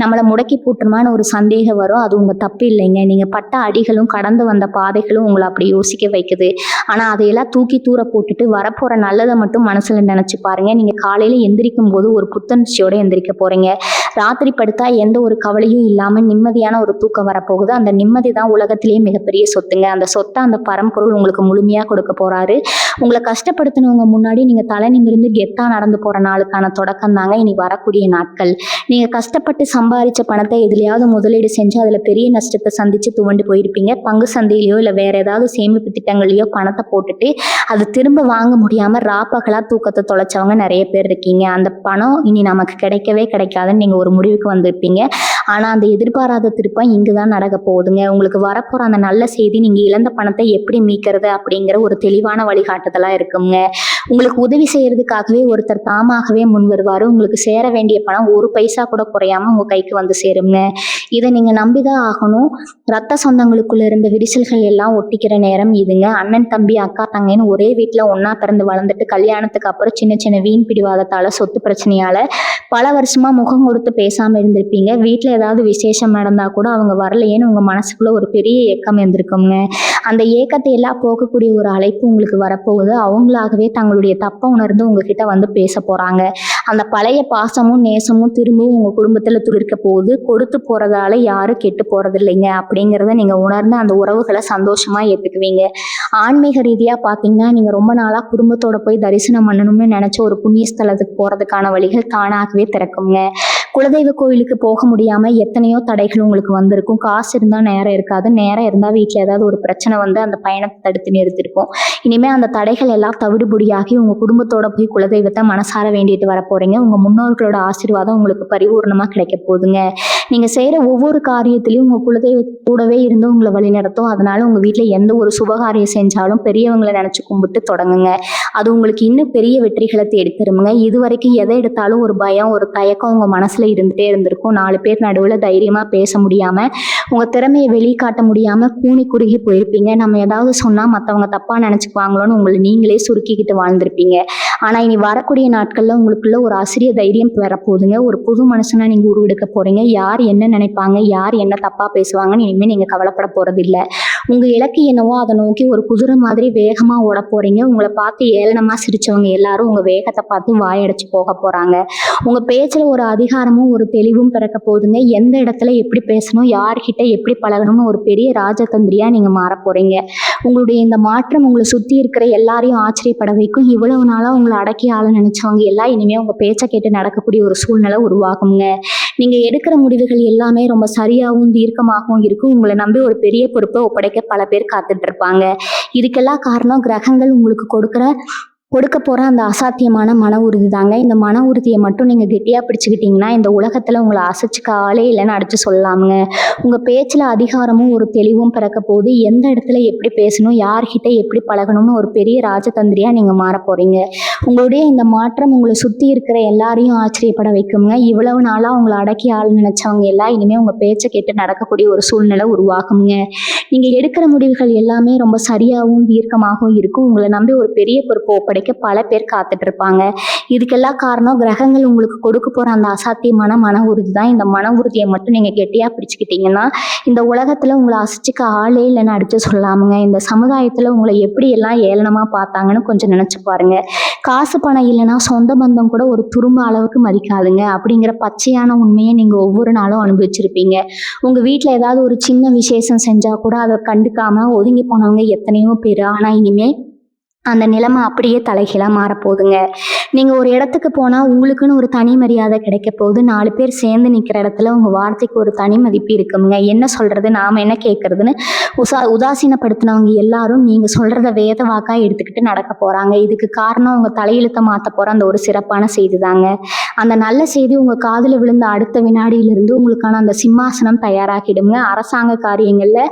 நம்மளை முடக்கி போட்டுருமான்னு ஒரு சந்தேகம் வரும். அது உங்க தப்பு இல்லைங்க. நீங்க பட்ட அடிகளும் கடந்து வந்த பாதைகளும் உங்களை அப்படி யோசிக்க வைக்குது. ஆனா அதையெல்லாம் தூக்கி தூர போட்டுட்டு வரப்போற நல்லதை மட்டும் மனசுல நினைச்சு பாருங்க. நீங்க காலையில எந்திரிக்கும் போது ஒரு புத்துணர்ச்சியோட எந்திரிக்க போறீங்க. ராத்திரி படுத்தா எந்த ஒரு கவலையும் இல்லாம நிம்மதியான ஒரு தூக்கம் வரப்போகுது. அந்த நிம்மதி தான் உலகத்திலேயே மிகப்பெரிய சொத்துங்க. அந்த சொத்தை அந்த பரம்பொருள் உங்களுக்கு முழுமையா கொடுக்க போறாரு. உங்களை கஷ்டப்படுத்தினவங்க முன்னாடி நீங்க தலை நிமிர்ந்து கெத்தா நடந்து போற நாளுக்கான தொடக்கம் தாங்க இனி வரக்கூடிய நாட்கள். நீங்க கஷ்டப்பட்டு சம்பாதிச்ச பணத்தை எதுலையாவது முதலீடு செஞ்சு அதுல பெரிய நஷ்டத்தை சந்திச்சு துவண்டு போயிருப்பீங்க. பங்கு சந்தையிலையோ இல்லை வேற ஏதாவது சேமிப்பு திட்டங்களையோ பணத்தை போட்டுட்டு அது திரும்ப வாங்க முடியாம ராப்பகலா தூக்கத்தை தொலைச்சவங்க நிறைய பேர் இருக்கீங்க. அந்த பணம் இனி நமக்கு கிடைக்கவே கிடைக்காதுன்னு நீங்க ஒரு முடிவுக்கு வந்திருப்பீங்க. ஆனா அந்த எதிர்பாராத திருப்பம் இங்குதான் நடக்க போகுதுங்க. உங்களுக்கு வரப்போற அந்த நல்ல செய்தி நீங்க இழந்த பணத்தை எப்படி மீட்கிறது அப்படிங்கிற ஒரு தெளிவான வழிகாட்டுதலா இருக்குங்க. உங்களுக்கு உதவி செய்யறதுக்காகவே ஒருத்தர் தாமாகவே முன் வருவாரு. உங்களுக்கு சேர வேண்டிய பணம் ஒரு பைசா கூட குறையாம உங்க கைக்கு வந்து சேருங்க. இதை நீங்க நம்பிதான் ஆகணும். ரத்த சொந்தங்களுக்குள்ள இருந்த விரிசல்கள் எல்லாம் ஒட்டிக்கிற நேரம் இதுங்க. அண்ணன் தம்பி அக்கா தங்கைன்னு ஒரே வீட்டுல ஒன்னா பிறந்து வளர்ந்துட்டு கல்யாணத்துக்கு அப்புறம் சின்ன சின்ன வீண் பிடிவாதத்தால சொத்து பிரச்சனையால பல வருஷமா முகம் கொடுத்து பேசாம இருந்திருப்பீங்க. வீட்டுல ஏதாவது விசேஷம் நடந்தா கூட அவங்க வரலையேன்னு உங்க மனசுக்குள்ள ஒரு பெரிய ஏக்கம் இருந்திருக்குங்க. அந்த ஏக்கத்தை எல்லாம் போக்கக்கூடிய ஒரு அழைப்பு உங்களுக்கு வரப்போகுது. அவங்களாகவே தங்களுடைய தப்பை உணர்ந்து உங்ககிட்ட வந்து பேச போறாங்க. அந்த பழைய பாசமும் நேசமும் திரும்பவும் உங்க குடும்பத்துல துளிர்க்க போகுது. கொடுத்து போறதால யாரும் கெட்டு போறது இல்லைங்க அப்படிங்கிறத நீங்க உணர்ந்து அந்த உறவுகளை சந்தோஷமா ஏத்துக்குவீங்க. ஆன்மீக ரீதியா பாத்தீங்கன்னா நீங்க ரொம்ப நாளா குடும்பத்தோட போய் தரிசனம் பண்ணணும்னு நினைச்ச ஒரு புண்ணிய ஸ்தலத்துக்கு போறதுக்கான வழிகள் தானாகவே திறக்குங்க. குலதெய்வ கோயிலுக்கு போக முடியாம எத்தனையோ தடைகள் உங்களுக்கு வந்திருக்கும். காசு இருந்தா நேரம் இருக்காது, நேரம் இருந்தா வீட்டுல ஏதாவது ஒரு பிரச்சனை வந்து அந்த பயணத்தை தடுத்து நிறுத்திருக்கும். இனிமே அந்த தடைகள் எல்லாம் தவிடுபடியாகி உங்க குடும்பத்தோட போய் குலதெய்வத்தை மனசார வேண்டிட்டு வர போறீங்க. உங்க முன்னோர்களோட ஆசீர்வாதம் உங்களுக்கு பரிபூர்ணமா கிடைக்க போகுதுங்க. நீங்க செய்யற ஒவ்வொரு காரியத்திலையும் உங்க குலதெய்வ கூடவே இருந்து உங்களை வழி நடத்தும். அதனால உங்க வீட்டுல எந்த ஒரு சுபகாரியம் செஞ்சாலும் பெரியவங்களை நினைச்சு கும்பிட்டு தொடங்குங்க. அது உங்களுக்கு இன்னும் பெரிய வெற்றிகளை தேடி தருமுங்க. இது வரைக்கும் எதை எடுத்தாலும் ஒரு பயம் ஒரு தயக்கம் உங்க மனசுல இருந்துட்டே இருந்திருக்கும். 4 பேர் நடுவுல தைரியமா பேச முடியாம உங்க திறமையை வெளிக்காட்ட முடியாம கூனி குறுகி போயிருப்பீங்க. நம்ம ஏதாவது சொன்னா மத்தவங்க தப்பா நினைச்சுக்குவாங்களோன்னு உங்களை நீங்களே சுருக்கிக்கிட்டு வாழ்ந்திருப்பீங்க. ஆனா இனி வரக்கூடிய நாட்கள்ல உங்களுக்குள்ள ஒரு ஆசிரிய தைரியம் வரப்போகுதுங்க. ஒரு புது மனுஷனா நீங்க உருவெடுக்க போறீங்க. யார் என்ன நினைப்பாங்க, யார் என்ன தப்பா பேசுவாங்கன்னு இனிமே நீங்க கவலைப்பட போறது இல்ல. உங்க இலக்கு என்னவோ அதை நோக்கி ஒரு குதிரை மாதிரி வேகமா ஓட போறீங்க. உங்களை பார்த்து ஏளனமா சிரிச்சவங்க எல்லாரும் உங்க வேகத்தை பார்த்து வாயடைச்சு போக போறாங்க. உங்க பேச்சுல ஒரு அதிகாரமும் ஒரு தெளிவும் பிறக்க போகுதுங்க. எந்த இடத்துல எப்படி பேசணும், யார்கிட்ட எப்படி பழகணும்னு ஒரு பெரிய ராஜதந்திரியா நீங்க மாற போறீங்க. உங்களுடைய இந்த மாற்றம் உங்களை சுத்தி இருக்கிற எல்லாரையும் ஆச்சரியப்பட வைக்கும். இவ்வளவு நாளா உங்களை அடக்கி ஆள நினைச்சவங்க எல்லாம் இனிமே உங்க பேச்சை கேட்டு நடக்கக்கூடிய ஒரு சூழ்நிலை உருவாகுங்க. நீங்க எடுக்கிற முடிவுகள் எல்லாமே ரொம்ப சரியாகவும் தீர்க்கமாகவும் இருக்கும். உங்களை நம்பி ஒரு பெரிய பொறுப்பை ஒப்படைக்க பல பேர் காத்துட்டு இருப்பாங்க. இதுக்கெல்லாம் காரணம் கிரகங்கள் உங்களுக்கு கொடுக்க போற அந்த அசாத்தியமான மன உறுதி தாங்க. இந்த மன உறுதியை மட்டும் நீங்க கெட்டியா பிடிச்சுக்கிட்டீங்கன்னா இந்த உலகத்துல உங்களை அசைச்சுக்க ஆளே இல்லைன்னு அடிச்சு சொல்லலாமுங்க. உங்க பேச்சுல அதிகாரமும் ஒரு தெளிவும் பிறக்க போது. எந்த இடத்துல எப்படி பேசணும், யார்கிட்ட எப்படி பழகணும்னு ஒரு பெரிய ராஜதந்திரியா நீங்க மாற போறீங்க. உங்களுடைய இந்த மாற்றம் உங்களை சுற்றி இருக்கிற எல்லாரையும் ஆச்சரியப்பட வைக்குங்க. இவ்வளவு நாளாக உங்களை அடக்கி ஆள் நினைச்சவங்க எல்லாம் இனிமேல் உங்கள் பேச்சை கேட்டு நடக்கக்கூடிய ஒரு சூழ்நிலை உருவாகுங்க. நீங்கள் எடுக்கிற முடிவுகள் எல்லாமே ரொம்ப சரியாகவும் தீர்க்கமாகவும் இருக்கும். உங்களை நம்பி ஒரு பெரிய பொறுப்பை ஒப்படைக்க பல பேர் காத்துட்டு இருப்பாங்க. இதுக்கெல்லாம் காரணம் கிரகங்கள் உங்களுக்கு கொடுக்க போகிற அந்த அசாத்தியமான மன உறுதி தான். இந்த மன உறுதியை மட்டும் நீங்கள் கெட்டியாக பிடிச்சிக்கிட்டீங்கன்னா இந்த உலகத்தில் உங்களை அசைச்சிக்க ஆளே இல்லைன்னு அடித்து சொல்லாமுங்க. இந்த சமுதாயத்தில் உங்களை எப்படியெல்லாம் ஏளனமாக பார்த்தாங்கன்னு கொஞ்சம் நினச்சி பாருங்க. காசு பணம் இல்லைன்னா சொந்த பந்தம் கூட ஒரு துரும்ப அளவுக்கு மதிக்காதுங்க. அப்படிங்கிற பச்சையான உண்மையை நீங்கள் ஒவ்வொரு நாளும் அனுபவிச்சிருப்பீங்க. உங்கள் வீட்டில் ஏதாவது ஒரு சின்ன விசேஷம் செஞ்சால் கூட அதை கண்டுக்காமல் ஒதுங்கி போனவங்க எத்தனையோ பேர். ஆனால் இனிமேல் அந்த நிலைமை அப்படியே தலைகீழாக மாறப்போகுதுங்க. நீங்கள் ஒரு இடத்துக்கு போனால் உங்களுக்குன்னு ஒரு தனி மரியாதை கிடைக்க போகுது. 4 பேர் சேர்ந்து நிற்கிற இடத்துல உங்கள் வார்த்தைக்கு ஒரு தனி மதிப்பு இருக்குங்க. என்ன சொல்கிறது, நாம் என்ன கேட்குறதுன்னு உதாசீனப்படுத்தினவங்க எல்லாரும் நீங்கள் சொல்கிறத வேத வாக்காக எடுத்துக்கிட்டு நடக்க போகிறாங்க. இதுக்கு காரணம் உங்கள் தலையெழுத்தை மாற்ற போகிற அந்த ஒரு சிறப்பான செய்தி தாங்க. அந்த நல்ல செய்தி உங்கள் காதில் விழுந்த அடுத்த வினாடியிலிருந்து உங்களுக்கான அந்த சிம்மாசனம் தயாராகிடுங்க. அரசாங்க காரியங்களில்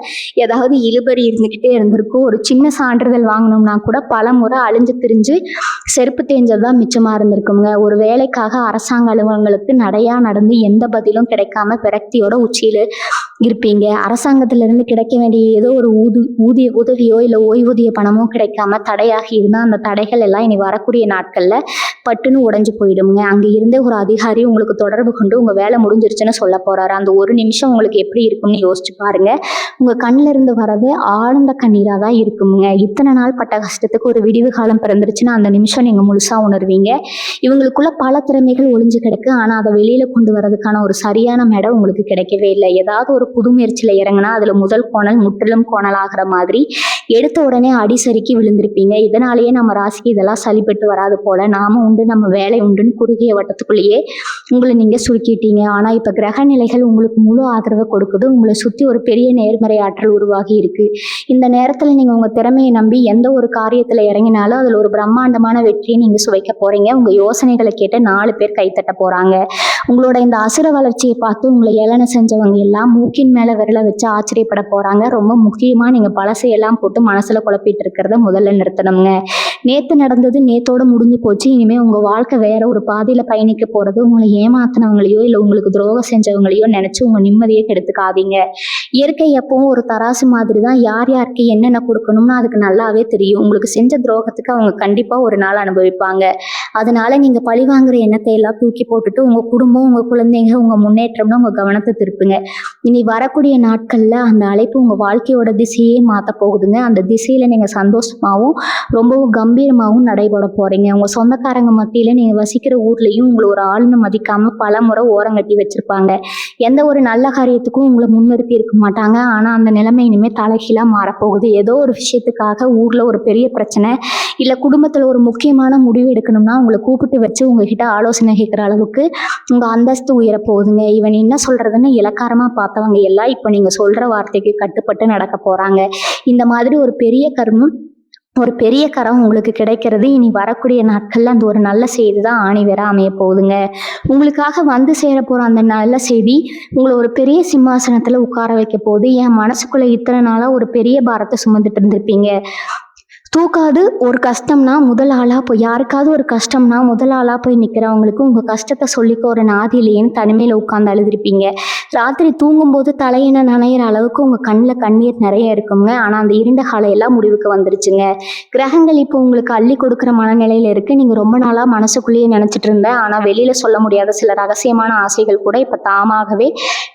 ஏதாவது இழுபறி இருந்துக்கிட்டே இருந்திருக்கும். ஒரு சின்ன சான்றிதழ் வாங்கணும்னா கூட பல முறை அழிஞ்சு திரிஞ்சு செருப்பு தேஞ்சது தான் மிச்சமாக இருந்திருக்குங்க. ஒரு வேலைக்காக அரசாங்க அலுவலகங்களுக்கு நடையா நடந்து எந்த பதிலும் கிடைக்காம விரக்தியோட உச்சியில் இருப்பீங்க. அரசாங்கத்திலிருந்து கிடைக்க வேண்டிய ஏதோ ஒரு ஊதிய உதவியோ இல்லை ஓய்வூதிய பணமோ கிடைக்காம தடையாகி இருந்தால் அந்த தடைகள் எல்லாம் இனி வரக்கூடிய நாட்களில் பட்டுன்னு உடைஞ்சு போயிடுங்க. அங்கே இருந்தே ஒரு அதிகாரி உங்களுக்கு தொடர்பு கொண்டு உங்கள் வேலை முடிஞ்சிருச்சுன்னு சொல்ல போகிறாரு. அந்த ஒரு நிமிஷம் உங்களுக்கு எப்படி இருக்கும்னு யோசிச்சு பாருங்க. உங்கள் கண்ணில் இருந்து வர்றது ஆழ்ந்த கண்ணீராக தான் இருக்குங்க. இத்தனை நாள் பட்ட கஷ்டத்துக்கு ஒரு விடிவு காலம் பிறந்துருச்சுன்னா அந்த நிமிஷம் நீங்கள் முழுசாக உணர்வீங்க. இவங்களுக்குள்ள பல திறமைகள் ஒளிஞ்சு கிடக்கு. ஆனால் அதை வெளியில் கொண்டு வரதுக்கான ஒரு சரியான மேடம் உங்களுக்கு கிடைக்கவே இல்லை. ஏதாவது ஒரு புது முயற்சியில் இறங்கினா அதில் முதல் கோணல் முற்றிலும் கோணலாகிற மாதிரி எடுத்த உடனே அடிசறுக்கி விழுந்திருப்பீங்க. இதனாலேயே நம்ம ராசிக்கு இதெல்லாம் சளிப்பட்டு வராது போல. நாம உண்டு நம்ம வேலை உண்டுன்னு குறுகிய வட்டத்துக்குள்ளேயே உங்களை நீங்கள் சுருக்கிட்டீங்க. ஆனால் இப்போ கிரக நிலைகள் உங்களுக்கு முழு ஆதரவை கொடுக்குது. உங்களை சுற்றி ஒரு பெரிய நேர்மறை ஆற்றல் உருவாகி இருக்கு. இந்த நேரத்தில் நீங்கள் உங்கள் திறமையை நம்பி எந்த ஒரு காரியத்தில் இறங்கினாலும் அதில் ஒரு பிரம்மாண்டமான வெற்றியை நீங்கள் சுவைக்க போகிறீங்க. உங்கள் யோசனைகளை கேட்டு 4 பேர் கைத்தட்ட போகிறாங்க. உங்களோட இந்த அசுர வளர்ச்சியை பார்த்து உங்களை ஏளனை செஞ்சவங்க எல்லாம் மூக்கின் மேலே விரலை வச்சு ஆச்சரியப்பட போகிறாங்க. ரொம்ப முக்கியமாக நீங்கள் பழசையெல்லாம் போட்டு மனசில் குழப்பிட்டு இருக்கிறத முதல்ல நிறுத்தணுங்க. நேற்று நடந்தது நேத்தோடு முடிஞ்சு போச்சு. இனிமேல் உங்கள் வாழ்க்கை வேற ஒரு பாதையில் பயணிக்க போகிறது. உங்களை ஏமாத்தினவங்களையோ இல்லை உங்களுக்கு துரோகம் செஞ்சவங்களையோ நினச்சி உங்கள் நிம்மதியை கெடுத்துக்காதீங்க. இயற்கை எப்பவும் ஒரு தராசு மாதிரி தான். யார் யாருக்கு என்னென்ன கொடுக்கணும்னு அதுக்கு நல்லாவே தெரியும். உங்களுக்கு செஞ்ச துரோகத்துக்கு அவங்க கண்டிப்பாக ஒரு நாள் அனுபவிப்பாங்க. அதனால நீங்கள் பழி வாங்குற எண்ணத்தை எல்லாம் தூக்கி போட்டுட்டு உங்கள் குடும்பம், உங்கள் குழந்தைங்க, உங்கள் முன்னேற்றம்னு உங்கள் கவனத்தை திருப்புங்க. இனி வரக்கூடிய நாட்களில் அந்த அழைப்பு உங்கள் வாழ்க்கையோட திசையே மாற்ற போகுதுங்க. அந்த திசையில் நீங்கள் சந்தோஷமாகவும் ரொம்பவும் கம்பீரமாகவும் நடைபெற போகிறீங்க. உங்கள் சொந்தக்காரங்க மத்தியில் நீங்கள் வசிக்கிற ஊர்லேயும் உங்களை ஒரு ஆளுன்னு மதிக்காமல் பல முறை ஓரங்கட்டி வச்சுருப்பாங்க. எந்த ஒரு நல்ல காரியத்துக்கும் உங்களை முன்னிறுத்தி இருக்க மாட்டாங்க. ஆனால் அந்த நிலைமை இனிமேல் தலைகீழாக மாறப்போகுது. ஏதோ ஒரு விஷயத்துக்காக ஊரில் ஒரு பெரிய பிரச்சனை இல்லை குடும்பத்தில் ஒரு முக்கியமான முடிவு எடுக்கணும்னா உங்களை கூப்பிட்டு வச்சு உங்ககிட்ட ஆலோசனை கேட்குற அளவுக்கு உங்கள் அந்தஸ்து உயரப்போகுதுங்க. இவன் என்ன சொல்கிறதுன்னு இலக்காரமாக பார்த்தவங்க எல்லாம் இப்போ நீங்கள் சொல்கிற வார்த்தைக்கு கட்டுப்பட்டு நடக்க போகிறாங்க. இந்த மாதிரி ஒரு பெரிய கரம் உங்களுக்கு கிடைக்கிறது. இனி வரக்கூடிய நாட்களில் அந்த ஒரு நல்ல செய்தி தான் ஆணி வேற அமைய போகுதுங்க. உங்களுக்காக வந்து சேர போகிற அந்த நல்ல செய்தி உங்களை ஒரு பெரிய சிம்மாசனத்தில் உட்கார வைக்க போகுது. என் மனசுக்குள்ளே இத்தனை நாளாக ஒரு பெரிய பாரத்தை சுமந்துட்டு இருந்திருப்பீங்க. தூக்காது ஒரு கஷ்டம்னா முதல் ஆளாக போய் யாருக்காவது ஒரு கஷ்டம்னா முதல் ஆளாக போய் நிற்கிறவங்களுக்கு உங்கள் கஷ்டத்தை சொல்லிக்க ஒரு நாதி இல்லையேன்னு தனிமையில் உட்காந்து அழுதுருப்பீங்க. ராத்திரி தூங்கும்போது தலையின நனையிற அளவுக்கு உங்கள் கண்ணில் கண்ணீர் நிறைய இருக்குங்க. ஆனால் அந்த இருண்ட காலையெல்லாம் முடிவுக்கு வந்துருச்சுங்க. கிரகங்கள் இப்போ உங்களுக்கு அள்ளி கொடுக்குற மனநிலையில் இருக்குது. நீங்கள் ரொம்ப நாளாக மனசுக்குள்ளேயே நினச்சிட்டு இருந்தேன் ஆனால் வெளியில் சொல்ல முடியாத சில ரகசியமான ஆசைகள் கூட இப்போ தாமாகவே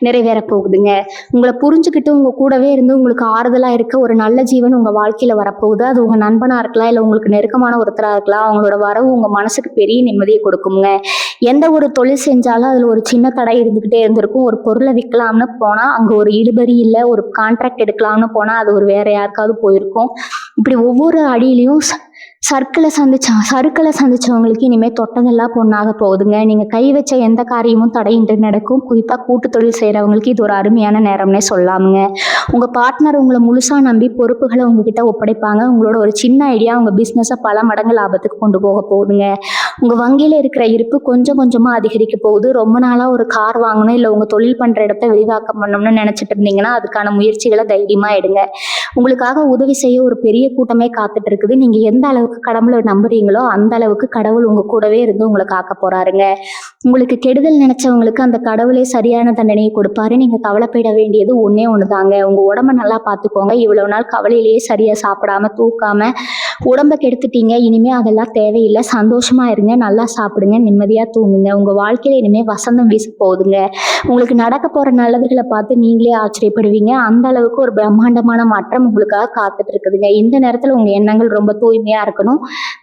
நிறைவேற போகுதுங்க. உங்களை புரிஞ்சுக்கிட்டு உங்கள் கூடவே இருந்து உங்களுக்கு ஆறுதலாக இருக்க ஒரு நல்ல ஜீவன் உங்கள் வாழ்க்கையில் வரப்போகுது. அது உங்கள் நண்பனாக இருக்கலாம், இல்லை உங்களுக்கு நெருக்கமான ஒருத்தராக இருக்கலாம். அவங்களோட வரவு உங்கள் மனசுக்கு பெரிய நிம்மதியை கொடுக்குங்க. எந்த ஒரு தொழில் செஞ்சாலும் அதில் ஒரு சின்ன தடை இருந்துக்கிட்டே இருந்திருக்கும். ஒரு பொருளை விற்கலாம்னு போனால் அங்கே ஒரு இழுபறி இல்லை, ஒரு கான்ட்ராக்ட் எடுக்கலாம்னு போனால் அது ஒரு வேற யாருக்காவது போயிருக்கும். இப்படி ஒவ்வொரு அடியிலையும் சறுக்களை சந்திச்சவங்களுக்கு இனிமேல் தொட்டதெல்லாம் பொண்ணாக போகுதுங்க. நீங்கள் கை வச்ச எந்த காரியமும் தடையின்றி நடக்கும். குறிப்பாக கூட்டு தொழில் செய்கிறவங்களுக்கு இது ஒரு அருமையான நேரம்னே சொல்லாமுங்க. உங்கள் பார்ட்னர் உங்களை முழுசாக நம்பி பொறுப்புகளை உங்ககிட்ட ஒப்படைப்பாங்க. உங்களோட ஒரு சின்ன ஐடியா உங்கள் பிஸ்னஸை பல மடங்கு லாபத்துக்கு கொண்டு போக போகுதுங்க. உங்கள் வங்கியில் இருக்கிற இருப்பு கொஞ்சம் கொஞ்சமாக அதிகரிக்க போகுது. ரொம்ப நாளாக ஒரு கார் வாங்கணும், இல்லை உங்கள் தொழில் பண்ணுற இடத்த விரிவாக்கம் பண்ணணும்னு நினச்சிட்டு இருந்தீங்கன்னா அதுக்கான முயற்சிகளை தைரியமாக எடுங்க. உங்களுக்காக உதவி செய்ய ஒரு பெரிய கூட்டமே காத்துட்டு இருக்குது. நீங்கள் எந்த அளவுக்கு கடவுளை நம்புறீங்களோ அந்த அளவுக்கு கடவுள் உங்கள் கூடவே இருந்து உங்களை காக்க போகிறாருங்க. உங்களுக்கு கெடுதல் நினைச்சவங்களுக்கு அந்த கடவுளே சரியான தண்டனையை கொடுப்பாரு. நீங்கள் கவலைப்பட வேண்டியது ஒன்றே ஒன்று தாங்க. உங்கள் உடம்ப நல்லா பார்த்துக்கோங்க. இவ்வளவு நாள் கவலையிலேயே சரியாக சாப்பிடாம தூக்காம உடம்ப கெடுத்துட்டீங்க. இனிமே அதெல்லாம் தேவையில்லை. சந்தோஷமா இருங்க, நல்லா சாப்பிடுங்க, நிம்மதியாக தூங்குங்க. உங்கள் வாழ்க்கையில் இனிமேல் வசந்தம் வீச போகுதுங்க. உங்களுக்கு நடக்க போகிற நல்லதுகளை பார்த்து நீங்களே ஆச்சரியப்படுவீங்க. அந்த அளவுக்கு ஒரு பிரம்மாண்டமான மாற்றம் உங்களுக்காக காத்துட்டு இருக்குதுங்க. இந்த நேரத்தில் உங்கள் எண்ணங்கள் ரொம்ப தூய்மையாக இருக்கணும்.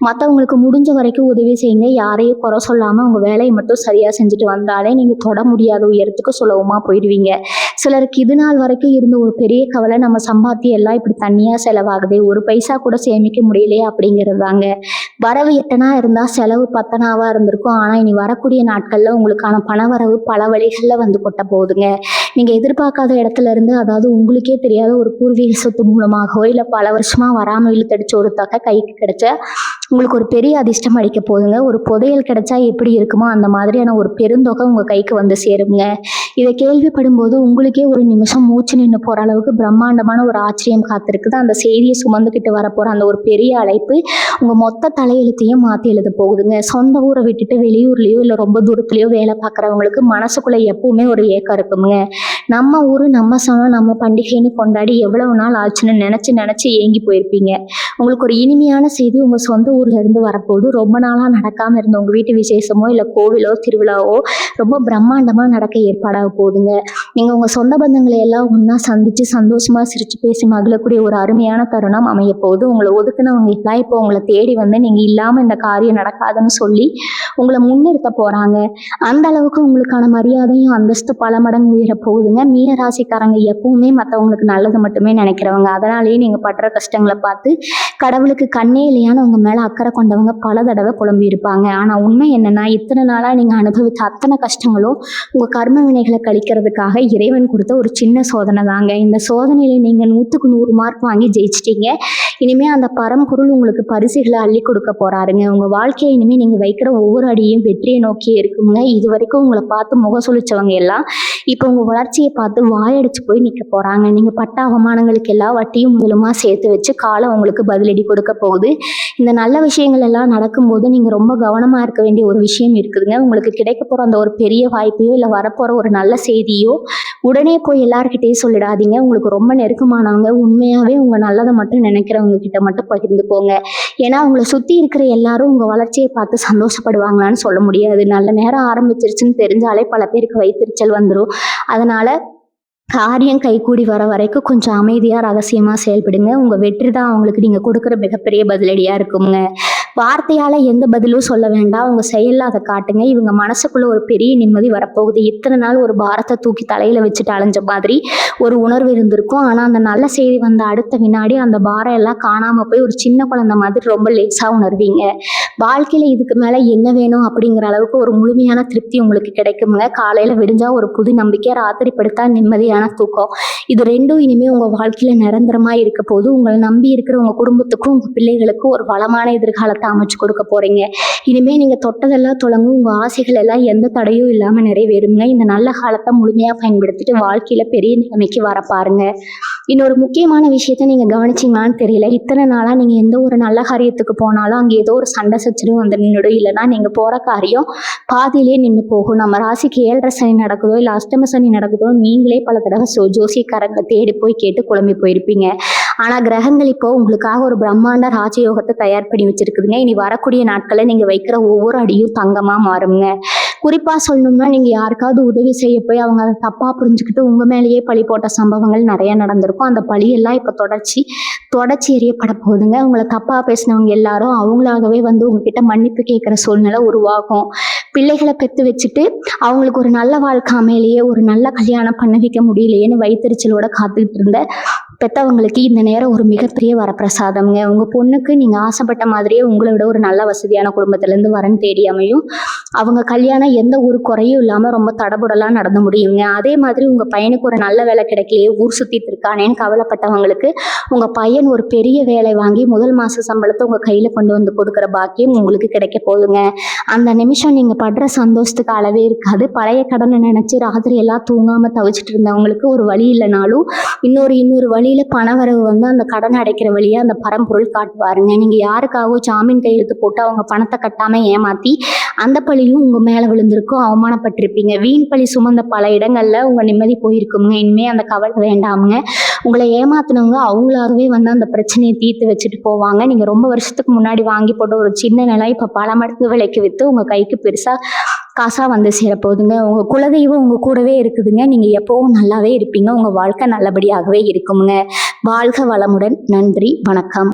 மற்றவங்களுக்கு முடிஞ்ச வரைக்கும் உதவி செய்யுங்க. யாரையும் குறை சொல்லாமல் உங்கள் வேலையை மட்டும் சரியாக செஞ்சுட்டு வந்தாலே நீங்கள் தொட முடியாத உயரத்துக்கு சுலபமாக போயிடுவீங்க. சிலருக்கு இது நாள் வரைக்கும் இருந்த ஒரு பெரிய கவலை, நம்ம சம்பாத்தியம் எல்லாம் இப்படி தனியாக செலவாகுது, ஒரு பைசா கூட சேமிக்க முடியலையே அப்படிங்கிறது தாங்க. வரவு 8 இருந்தால் செலவு 10 இருந்திருக்கும். ஆனால் இனி வரக்கூடிய நாட்களில் உங்களுக்கான பணவரவு பல வழிகளில் வந்து கொட்ட போகுதுங்க. நீங்கள் எதிர்பார்க்காத இடத்துல இருந்து, அதாவது உங்களுக்கே தெரியாத ஒரு பூர்வீக சொத்து மூலமாகவோ இல்லை பல வருஷமாக வராமல் இழுத்தடிச்ச ஒரு தொகை கைக்கு கிடைச்ச உங்களுக்கு ஒரு பெரிய அதிர்ஷ்டம் அடிக்க போகுதுங்க. ஒரு புதையல் கிடைச்சா எப்படி இருக்குமோ அந்த மாதிரியான ஒரு பெருந்தொகை உங்கள் கைக்கு வந்து சேருங்க. இதை கேள்விப்படும் போது உங்களுக்கே ஒரு நிமிஷம் மூச்சு நின்று போகிற அளவுக்கு பிரம்மாண்டமான ஒரு ஆச்சரியம் காத்திருக்குது. அந்த செய்தியை சுமந்துக்கிட்டு வரப்போகிற அந்த ஒரு பெரிய அழைப்பு உங்கள் மொத்த தலையெழுத்தையும் மாற்றி எழுத போகுதுங்க. சொந்த ஊரை விட்டுட்டு வெளியூர்லேயோ இல்லை ரொம்ப தூரத்துலையோ வேலை பார்க்குறவங்களுக்கு மனசுக்குள்ளே எப்பவுமே ஒரு ஏக்கம் இருக்குங்க. நம்ம ஊர், நம்ம சனம், நம்ம பண்டிகைன்னு கொண்டாடி எவ்வளவு நாள் ஆச்சுன்னு நினச்சி ஏங்கி போயிருப்பீங்க. உங்களுக்கு ஒரு இனிமையான செய்தி உங்கள் சொந்த ஊர்ல இருந்து வரப்போகுது. ரொம்ப நாளாக நடக்காமல் இருந்த உங்கள் வீட்டு விசேஷமோ இல்லை கோவிலோ திருவிழாவோ ரொம்ப பிரம்மாண்டமாக நடக்க ஏற்பாடாக போகுதுங்க. நீங்கள் உங்கள் சொந்த பந்தங்களை எல்லாம் ஒன்றா சந்தித்து சந்தோஷமாக சிரித்து பேசி மகிழக்கூடிய ஒரு அருமையான தருணம் அமைய போகுது. உங்களை ஒதுக்குனவங்க எல்லாம் இப்போ உங்களை தேடி வந்து நீங்கள் இல்லாமல் இந்த காரியம் நடக்காதுன்னு சொல்லி உங்களை முன்னிறுத்த போகிறாங்க. அந்த அளவுக்கு உங்களுக்கான மரியாதையும் அந்தஸ்து பல மடங்கு உயர போகுதுங்க. மீன ராசிக்காரங்க எப்பவுமே மற்றவங்களுக்கு நல்லது மட்டுமே நினைக்கிறவங்க. அதனாலேயே நீங்கள் படுற கஷ்டங்களை பார்த்து கடவுளுக்கு கண்ணே இல்லையான்னு உங்கள் மேலே அக்கறை கொண்டவங்க பல தடவை புலம்பி இருப்பாங்க. ஆனால் உண்மை என்னன்னா, இத்தனை நாளாக நீங்கள் அனுபவித்த அத்தனை கஷ்டங்களும் உங்கள் கர்ம வினைகளை கழிக்கிறதுக்காக இறைவன் கொடுத்த ஒரு சின்ன சோதனை தாங்க. இந்த சோதனையில் நீங்கள் 100க்கு 100 மார்க் வாங்கி ஜெயிச்சிட்டீங்க. இனிமேல் அந்த பரம்பொருள் உங்களுக்கு பரிசுகளை அள்ளி கொடுக்க போறாருங்க. உங்கள் வாழ்க்கையை இனிமேல் நீங்கள் வைக்கிற ஒவ்வொரு அடியும் வெற்றியை நோக்கியே இருக்குங்க. இது வரைக்கும் உங்களை பார்த்து முக சொலிச்சவங்க எல்லாம் இப்போ உங்கள் வளர்ச்சியை பார்த்து வாயடிச்சு போய் நிற்க போகிறாங்க. நீங்கள் பட்ட அவமானங்களுக்கு எல்லாம் வட்டியும் முதலுமா சேர்த்து வச்சு காலம் உங்களுக்கு பதிலடி கொடுக்க போகுது. இந்த நல்ல விஷயங்கள் எல்லாம் நடக்கும்போது நீங்கள் ரொம்ப கவனமாக இருக்க வேண்டிய ஒரு விஷயம் இருக்குதுங்க. உங்களுக்கு கிடைக்க போகிற அந்த ஒரு பெரிய வாய்ப்பையோ இல்லை வரப்போகிற ஒரு நல்ல செய்தியோ உடனே போய் எல்லார்கிட்டையும் சொல்லிடாதீங்க. உங்களுக்கு ரொம்ப நெருக்கமானவங்க, உண்மையாகவே உங்கள் நல்லதை மட்டும் நினைக்கிறவங்க கிட்ட மட்டும் பகிர்ந்துக்கோங்க. ஏன்னா உங்களை சுற்றி இருக்கிற எல்லாரும் உங்கள் வளர்ச்சியை பார்த்து சந்தோஷப்படுவாங்களான்னு சொல்ல முடியாது. நல்ல நேரம் ஆரம்பிச்சிருச்சுன்னு தெரிஞ்சாலே பல பேருக்கு வைத்தறிச்சல் வந்துடும். அதனால காரியம் கைகூடி வர வரைக்கும் கொஞ்சம் அமைதியாக ரகசியமாக செயல்படுங்க. உங்கள் வெற்றி தான் அவங்களுக்கு நீங்கள் கொடுக்குற மிகப்பெரிய பதிலடியாக இருக்குங்க. வார்த்தையால் எந்த பதிலும் சொல்ல வேண்டாம், உங்கள் செயலில் அதை காட்டுங்க. இவங்க மனசுக்குள்ளே ஒரு பெரிய நிம்மதி வரப்போகுது. இத்தனை நாள் ஒரு பாரத்தை தூக்கி தலையில் வச்சுட்டு அலைஞ்ச மாதிரி ஒரு உணர்வு இருந்திருக்கும். ஆனால் அந்த நல்ல செய்தி வந்த அடுத்த வினாடி அந்த பாரம் எல்லாம் காணாமல் போய் ஒரு சின்ன குழந்தை மாதிரி ரொம்ப லேசாக உணர்வீங்க. வாழ்க்கையில் இதுக்கு மேலே என்ன வேணும் அப்படிங்கிற அளவுக்கு ஒரு முழுமையான திருப்தி உங்களுக்கு கிடைக்குங்க. காலையில் விடிஞ்சா ஒரு புது நம்பிக்கை, ராத்திரி படுத்தா நிம்மதியான தூக்கம். இது ரெண்டும் இனிமேல் உங்கள் வாழ்க்கையில் நிரந்தரமாக இருக்க போது. உங்களை நம்பி இருக்கிற உங்கள் குடும்பத்துக்கும் உங்கள் பிள்ளைகளுக்கும் ஒரு வளமான எதிர்காலத்தை அமைச்சு கொடுக்க போறீங்க. இனிமேல் நீங்கள் தொட்டதெல்லாம் தொடங்கும். உங்கள் ஆசைகள் எல்லாம் எந்த தடையும் இல்லாமல் நிறைவேறுங்க. இந்த நல்ல காலத்தை முழுமையாக பயன்படுத்திட்டு வாழ்க்கையில் பெரிய நிலைமைக்கு வர பாருங்க. இன்னொரு முக்கியமான விஷயத்த நீங்கள் கவனிச்சிங்களான்னு தெரியல, இத்தனை நாளாக நீங்கள் எந்த ஒரு நல்ல காரியத்துக்கு போனாலும் அங்கே ஏதோ ஒரு சண்டை சச்சரவு வந்து நின்றுடும். இல்லைன்னா நீங்கள் போகிற காரியம் பாதியிலே நின்று போகும். நம்ம ராசிக்கு 7.5 சனி நடக்குதோ இல்லை அஷ்டம சனி நடக்குதோ நீங்களே பல தடவை ஜோசியக்காரங்களை தேடி போய் கேட்டு குழம்பி போயிருப்பீங்க. ஆனால் கிரகங்கள் இப்போ உங்களுக்காக ஒரு பிரம்மாண்ட ராஜயோகத்தை தயார் பண்ணி வச்சிருக்குதுங்க. இனி வரக்கூடிய நாட்களில் நீங்கள் வைக்கிற ஒவ்வொரு அடியும் தங்கமாக மாறுங்க. குறிப்பாக சொல்லணும்னா, நீங்கள் யாருக்காவது உதவி செய்ய போய் அவங்க அதை தப்பாக புரிஞ்சுக்கிட்டு உங்கள் மேலேயே பழி போட்ட சம்பவங்கள் நிறைய நடந்திருக்கும். அந்த பழியெல்லாம் இப்போ தொடச்சி எறியப்பட போகுதுங்க. உங்களை தப்பாக பேசினவங்க எல்லாரும் அவங்களாகவே வந்து உங்ககிட்ட மன்னிப்பு கேட்குற சூழ்நிலை உருவாகும். பிள்ளைகளை பெற்று வச்சுட்டு அவங்களுக்கு ஒரு நல்ல வாழ்க்கை அமையிலேயே, ஒரு நல்ல கல்யாணம் பண்ண வைக்க முடியலையேன்னு வைத்தறிச்சலோட காத்துக்கிட்டு இருந்த பெற்றவங்களுக்கு இந்த நேரம் ஒரு மிகப்பெரிய வரப்பிரசாதம்ங்க. உங்கள் பொண்ணுக்கு நீங்கள் ஆசைப்பட்ட மாதிரியே உங்களை விட ஒரு நல்ல வசதியான குடும்பத்திலேருந்து வரன் தேடி அமையும். அவங்க கல்யாணம் எந்த ஒரு குறையும் இல்லாமல் ரொம்ப தடபுடலாக நடந்து முடியுங்க. அதே மாதிரி உங்கள் பையனுக்கு ஒரு நல்ல வேலை கிடைக்கலையே, ஊர் சுற்றிட்டு இருக்கானேன்னு கவலைப்பட்டவங்களுக்கு உங்கள் பையன் ஒரு பெரிய வேலை வாங்கி முதல் மாத சம்பளத்தை உங்கள் கையில் கொண்டு வந்து கொடுக்குற பாக்கியம் உங்களுக்கு கிடைக்க போகுதுங்க. அந்த நிமிஷம் நீங்கள் படுற சந்தோஷத்துக்கு அளவே இருக்காது. பழைய கடனை நினச்சி ராத்திரி எல்லாம் தூங்காமல் தவிச்சிட்டு இருந்தவங்களுக்கு ஒரு வழி இல்லைனாலும் இன்னொரு வழியில் பணவரவு வந்து அந்த கடன் அடைக்கிற வழியை அந்த பரம்பொருள் காட்டுவாருங்க. நீங்கள் யாருக்காகவோ ஜாமீன் கையெழுத்து போட்டு அவங்க பணத்தை கட்டாமல் ஏமாற்றி அந்த பழியும் உங்கள் மேலே விழுந்திருக்கும், அவமானப்பட்டிருப்பீங்க. வீண் பழி சுமந்த பல இடங்களில் உங்கள் நிம்மதி போயிருக்குங்க. இனிமேல் அந்த கவலை வேண்டாமுங்க. உங்களை ஏமாத்தினவங்க அவங்களாகவே வந்து அந்த பிரச்சனையை தீர்த்து வச்சுட்டு போவாங்க. நீங்கள் ரொம்ப வருஷத்துக்கு முன்னாடி வாங்கி போட்ட ஒரு சின்ன நிலம் இப்போ பல மடங்கு விலைக்கு விற்று உங்கள் கைக்கு பெருசாக காசாக வந்து சேரப்போகுதுங்க. உங்கள் குலதெய்வம் உங்கள் கூடவே இருக்குதுங்க. நீங்கள் எப்போவும் நல்லாவே இருப்பீங்க. உங்கள் வாழ்க்கை நல்லபடியாகவே இருக்குங்க. வாழ்க வளமுடன். நன்றி, வணக்கம்.